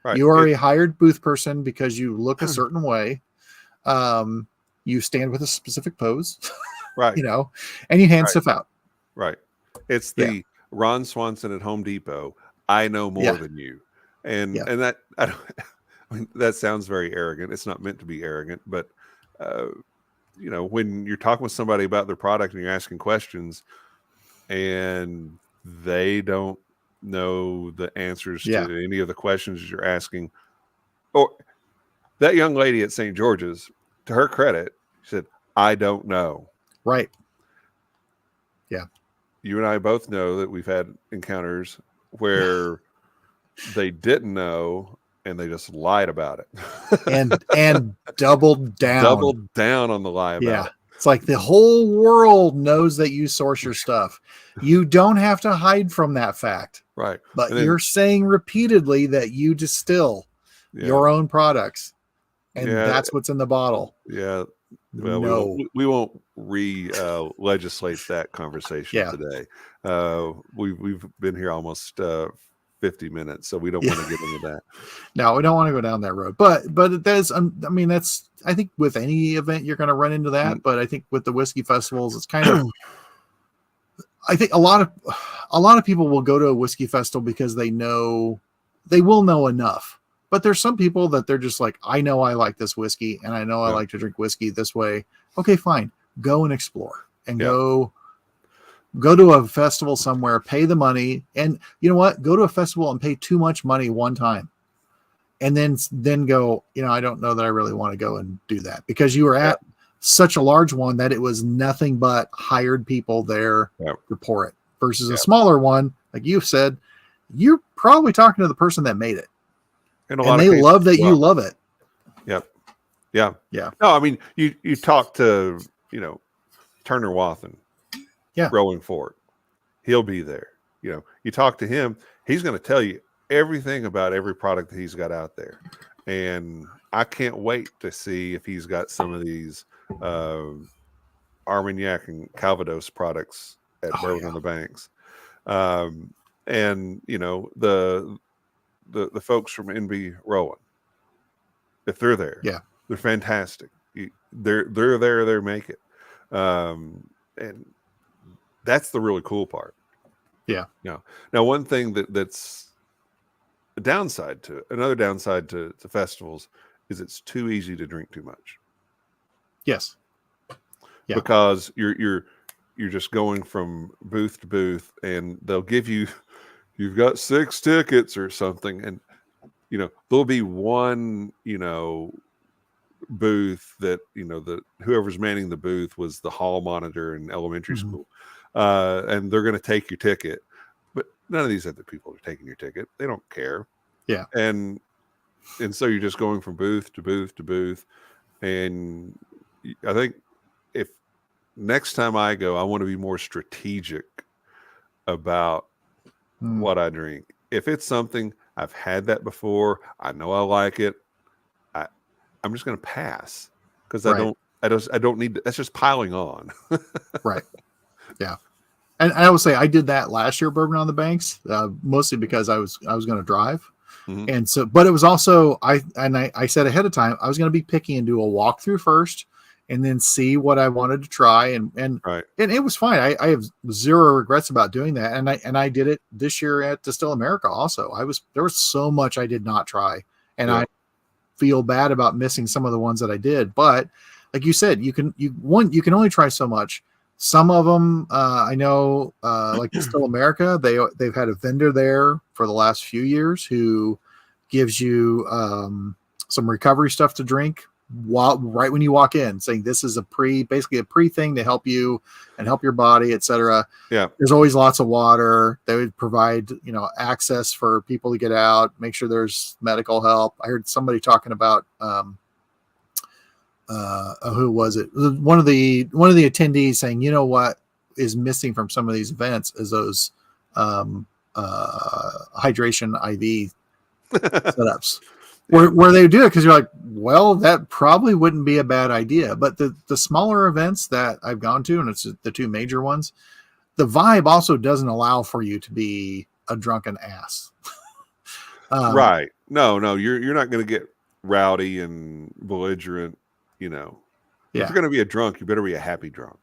Speaker 3: Right.
Speaker 2: You are a hired booth person because you look a certain way. You stand with a specific pose,
Speaker 3: right.
Speaker 2: And you hand stuff out.
Speaker 3: Right. It's the Ron Swanson at Home Depot. I know more than you. And that, that sounds very arrogant. It's not meant to be arrogant, but when you're talking with somebody about their product and you're asking questions and they don't know the answers to any of the questions you're asking, or that young lady at St. George's, to her credit, she said, I don't know.
Speaker 2: Right. Yeah.
Speaker 3: You and I both know that we've had encounters where they didn't know and they just lied about it.
Speaker 2: and doubled down
Speaker 3: on the lie about it.
Speaker 2: It's like the whole world knows that you source your stuff. You don't have to hide from that fact.
Speaker 3: Right.
Speaker 2: But you're saying repeatedly that you distill your own products. And that's what's in the bottle.
Speaker 3: Yeah. Well,
Speaker 2: no.
Speaker 3: we won't legislate that conversation today. We've been here almost 50 minutes, so we don't want to get into that.
Speaker 2: No, we don't want to go down that road. But it does. That's, I think with any event you're going to run into that. But I think with the whiskey festivals, it's kind of. I think a lot of people will go to a whiskey festival because they will know enough. But there's some people that they're just like, I know I like this whiskey and I know I like to drink whiskey this way. Okay, fine. Go and explore and go to a festival somewhere, pay the money. And you know what? Go to a festival and pay too much money one time. And then go, I don't know that I really want to go and do that because you were at such a large one that it was nothing but hired people there to pour it versus a smaller one. Like you've said, you're probably talking to the person that made it. And they love that you love it.
Speaker 3: Yep. Yeah.
Speaker 2: Yeah.
Speaker 3: No, I mean, you talk to, Turner Wathen, Growing Fort. He'll be there. You talk to him, he's going to tell you everything about every product that he's got out there. And I can't wait to see if he's got some of these Armagnac and Calvados products at Bourbon on the Banks. And you know, the folks from NB Rowan, if they're there, they're fantastic. They're there, they make it. And that's the really cool part.
Speaker 2: Yeah.
Speaker 3: Now one thing that's a downside to it, another downside to festivals is it's too easy to drink too much.
Speaker 2: Yes. Yeah.
Speaker 3: Because you're just going from booth to booth, and they'll give you've got 6 tickets or something, and you know there'll be one booth that whoever's manning the booth was the hall monitor in elementary school, and they're going to take your ticket, but none of these other people are taking your ticket. They don't care.
Speaker 2: Yeah.
Speaker 3: And so you're just going from booth to booth to booth, and I think if next time I go, I want to be more strategic about what I drink. If it's something I've had that before, I know I like it, I'm just going to pass, because I don't need to, that's just piling on.
Speaker 2: Right. Yeah. And I will say I did that last year, Bourbon on the Banks, mostly because I was going to drive. And so, but it was also, I said ahead of time, I was going to be picky and do a walkthrough first, and then see what I wanted to try. And it was fine. I have zero regrets about doing that. And I did it this year at Distill America also. There was so much I did not try. And I feel bad about missing some of the ones that I did. But like you said, you can only try so much. Some of them, I know, like Distill America, they've had a vendor there for the last few years who gives you some recovery stuff to drink right when you walk in, saying this is basically a pre thing to help you and help your body, etc.
Speaker 3: Yeah.
Speaker 2: There's always lots of water. They would provide, access for people to get out, make sure there's medical help. I heard somebody talking about, who was it? One of the attendees saying, you know what is missing from some of these events is those hydration IV setups. Where they do it, because you're like, well, that probably wouldn't be a bad idea. But the smaller events that I've gone to, and it's the 2 major ones, the vibe also doesn't allow for you to be a drunken ass.
Speaker 3: Right. No, you're not going to get rowdy and belligerent. If you're going to be a drunk, you better be a happy drunk.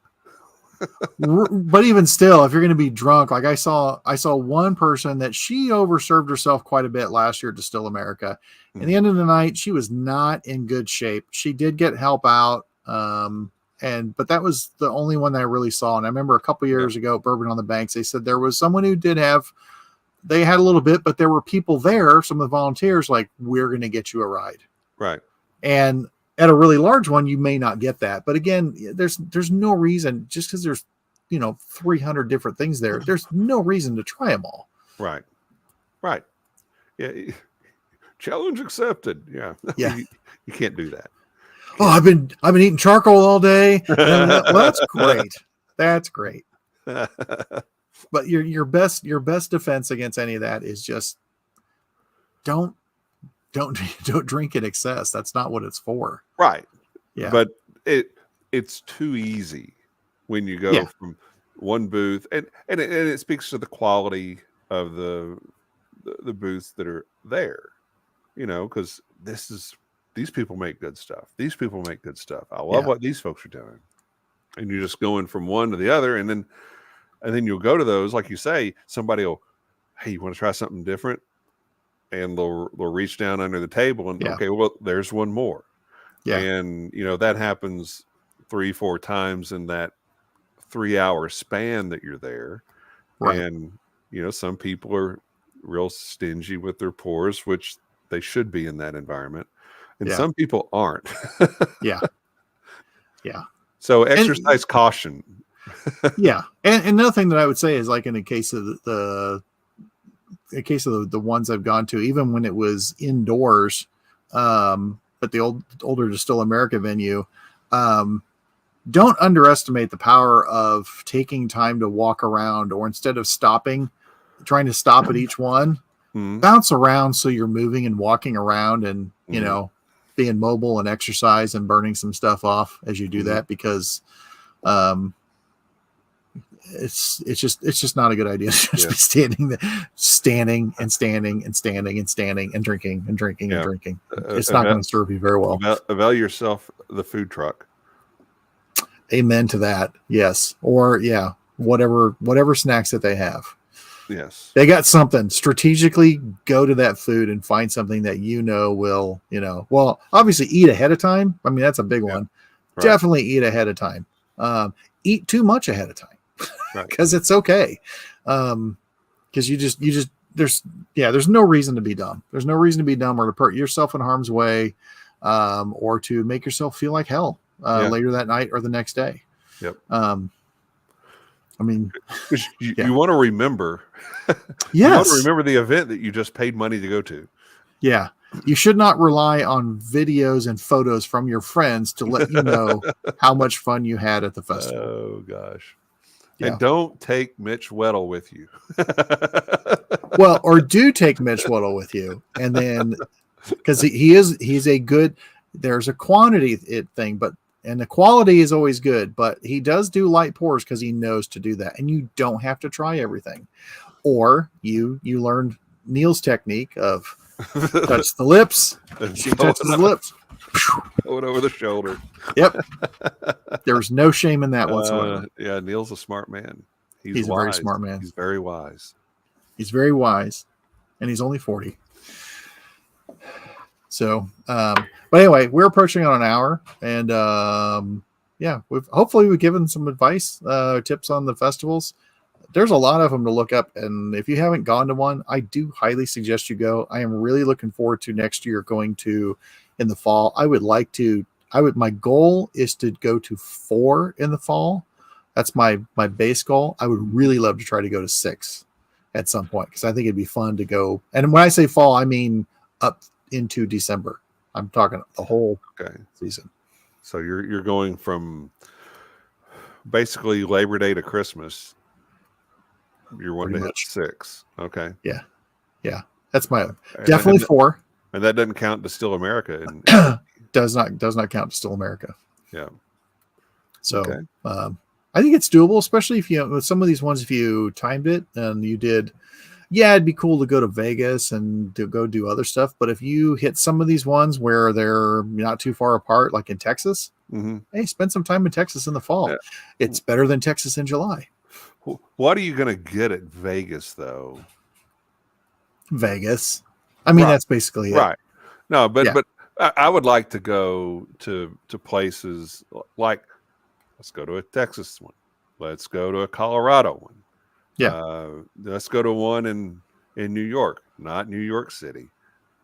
Speaker 2: But even still, if you're going to be drunk, like I saw one person that she overserved herself quite a bit last year at Distill America. At the end of the night, she was not in good shape. She did get help out, but that was the only one that I really saw. And I remember a couple years ago, Bourbon on the Banks, they said there was someone who they had a little bit, but there were people there, some of the volunteers, like, we're going to get you a ride.
Speaker 3: Right.
Speaker 2: And at a really large one, you may not get that. But again, there's no reason, just because there's 300 different things there, there's no reason to try them all.
Speaker 3: Right. Yeah. Challenge accepted. Yeah. You can't do that.
Speaker 2: Oh, I've been eating charcoal all day. Well, that's great. That's great. But your best defense against any of that is just don't drink in excess. That's not what it's for.
Speaker 3: Right.
Speaker 2: Yeah.
Speaker 3: But it's too easy when you go from one booth, and it speaks to the quality of the booths that are there, because these people make good stuff. These people make good stuff. I love what these folks are doing. And you're just going from one to the other, and then you'll go to those, like you say, somebody will, hey, you want to try something different? And they'll reach down under the table and okay, well, there's one more. Yeah. And that happens 3-4 times in that 3-hour span that you're there. Right. And some people are real stingy with their pours, which they should be in that environment. And some people aren't.
Speaker 2: Yeah.
Speaker 3: So exercise caution.
Speaker 2: Yeah. And another thing that I would say is, like, in the case of the ones I've gone to, even when it was indoors, but the older Distill America venue, don't underestimate the power of taking time to walk around, or instead of trying to stop at each one, bounce around so you're moving and walking around and, you know, being mobile and exercise and burning some stuff off as you do that, because it's just not a good idea to just be standing and drinking and drinking and drinking. It's not going to serve you very well.
Speaker 3: Avail yourself the food truck.
Speaker 2: Amen to that. Yes. Or whatever snacks that they have.
Speaker 3: Yes.
Speaker 2: They got something. Strategically go to that food and find something that will, well, obviously eat ahead of time. I mean, that's a big one. Right. Definitely eat ahead of time. Eat too much ahead of time because it's okay. Because there's no reason to be dumb. There's no reason to be dumb or to put yourself in harm's way, or to make yourself feel like hell later that night or the next day. Yep. I mean,
Speaker 3: you want to remember.
Speaker 2: Yes.
Speaker 3: You want to remember the event that you just paid money to go to. Yeah.
Speaker 2: You should not rely on videos and photos from your friends to let you know how much fun you had at the festival.
Speaker 3: Oh, gosh. Yeah. And don't take Mitch Weddle with you.
Speaker 2: Well, or do take Mitch Weddle with you. And then, because he's a good, there's a quantity thing, and the quality is always good, but he does do light pours because he knows to do that. And you don't have to try everything. Or you learned Neil's technique of touch the lips. She touches the lips.
Speaker 3: Throw it over the shoulder.
Speaker 2: Yep. There's no shame in that whatsoever.
Speaker 3: Yeah, Neil's a smart man.
Speaker 2: He's a very smart man.
Speaker 3: He's very wise.
Speaker 2: He's very wise. And he's only 40. So, but anyway, we're approaching on an hour, and we've given some advice, tips on the festivals. There's a lot of them to look up, and if you haven't gone to one, I do highly suggest you go. I am really looking forward to next year going to in the fall. My goal is to go to 4 in the fall. That's my base goal. I would really love to try to go to 6 at some point, because I think it'd be fun to go. And when I say fall, I mean up into December. I'm talking the whole season.
Speaker 3: So you're going from basically Labor Day to Christmas. You're wanting to hit 6. Okay.
Speaker 2: Yeah. That's definitely 4.
Speaker 3: And that doesn't count Distill America.
Speaker 2: Does not count Distill America.
Speaker 3: Yeah.
Speaker 2: So I think it's doable, especially if with some of these ones, if you timed it and you did. Yeah, it'd be cool to go to Vegas and to go do other stuff. But if you hit some of these ones where they're not too far apart, like in Texas, hey, spend some time in Texas in the fall. Yeah. It's better than Texas in July.
Speaker 3: What are you going to get at Vegas, though?
Speaker 2: Vegas. I mean, that's basically it.
Speaker 3: Right. No, but I would like to go to places like, let's go to a Texas one. Let's go to a Colorado one.
Speaker 2: Yeah.
Speaker 3: Let's go to one in New York, not New York City,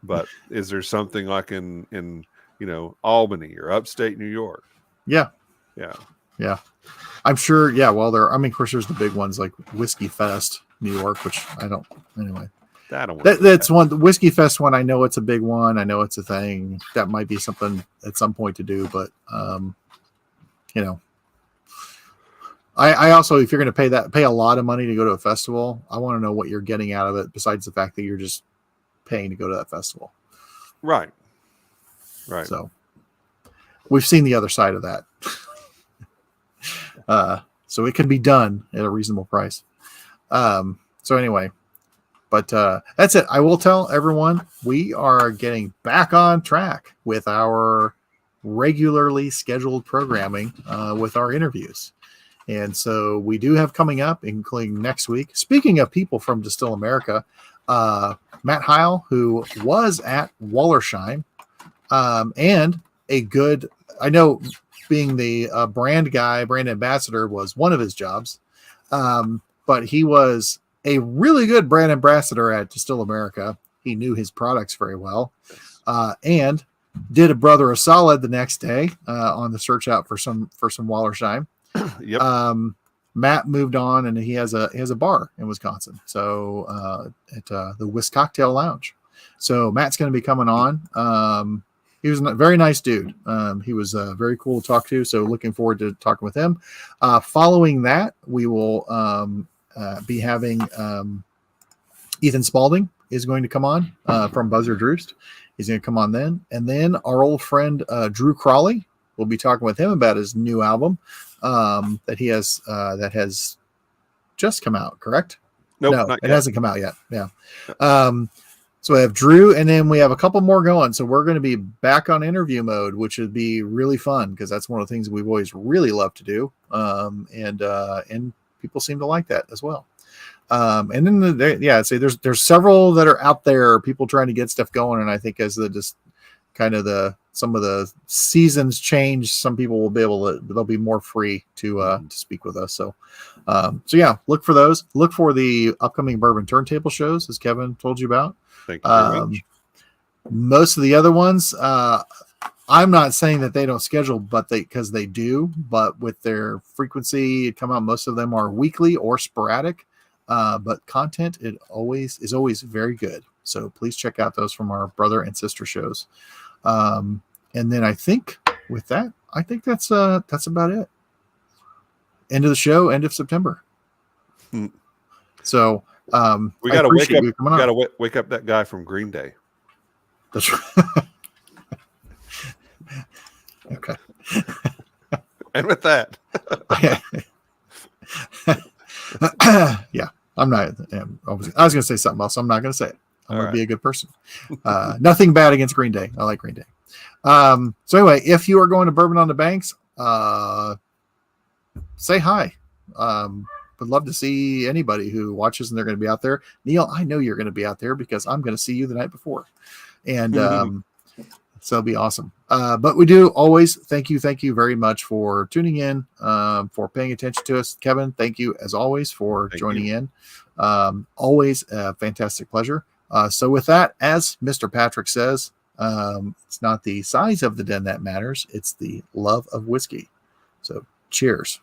Speaker 3: but is there something like in Albany or upstate New York?
Speaker 2: Yeah.
Speaker 3: Yeah.
Speaker 2: I'm sure. Yeah. Well, of course, there's the big ones like Whiskey Fest, New York, which I don't. Anyway, that's one. The Whiskey Fest one. I know it's a big one. I know it's a thing that might be something at some point to do, but I also, if you're going to pay a lot of money to go to a festival, I want to know what you're getting out of it besides the fact that you're just paying to go to that festival.
Speaker 3: Right.
Speaker 2: So we've seen the other side of that. So it can be done at a reasonable price. So anyway, but that's it. I will tell everyone we are getting back on track with our regularly scheduled programming with our interviews. And so we do have coming up, including next week. Speaking of people from Distill America, Matt Heil, who was at Wallersheim, and a good, I know being the brand ambassador was one of his jobs, but he was a really good brand ambassador at Distill America. He knew his products very well, and did a brother a solid the next day on the search out for some Wallersheim.
Speaker 3: Yep.
Speaker 2: Matt moved on, and he has a bar in Wisconsin. So at the Whisk Cocktail Lounge. So Matt's going to be coming on. He was a very nice dude. He was very cool to talk to. So looking forward to talking with him. Following that, we will be having Ethan Spalding is going to come on from Buzzard Roost. He's going to come on then. And then our old friend Drew Crawley, we'll be talking with him about his new album that he has that has just come out, correct?
Speaker 3: Nope,
Speaker 2: No, it hasn't come out yet. Yeah. So we have Drew, and then we have a couple more going. So we're going to be back on interview mode, which would be really fun because that's one of the things we've always really loved to do. And people seem to like that as well. And then there's several that are out there, people trying to get stuff going. And I think as some of the seasons change, some people will be able to, they'll be more free to speak with us. So yeah, look for those. Look for the upcoming bourbon turntable shows, as Kevin told you about.
Speaker 3: Thank you very much.
Speaker 2: Most of the other ones, I'm not saying that they don't schedule, because they do, but with their frequency come out, most of them are weekly or sporadic. But content is always very good. So please check out those from our brother and sister shows. And then I think with that, that's about it. End of the show, end of September. So
Speaker 3: we got to wake up that guy from Green Day.
Speaker 2: That's right. Okay.
Speaker 3: And with that,
Speaker 2: yeah, I'm not. I was going to say something else. I'm not going to say it. I'm going to be a good person. Nothing bad against Green Day. I like Green Day. So anyway, if you are going to Bourbon on the Banks, say hi. Would love to see anybody who watches and they're going to be out there. Neil, I know you're going to be out there because I'm going to see you the night before. And so it'll be awesome. But we do always thank you very much for tuning in, for paying attention to us. Kevin, thank you as always for joining in. Always a fantastic pleasure. So with that, as Mr. Patrick says, it's not the size of the den that matters. It's the love of whiskey. So cheers.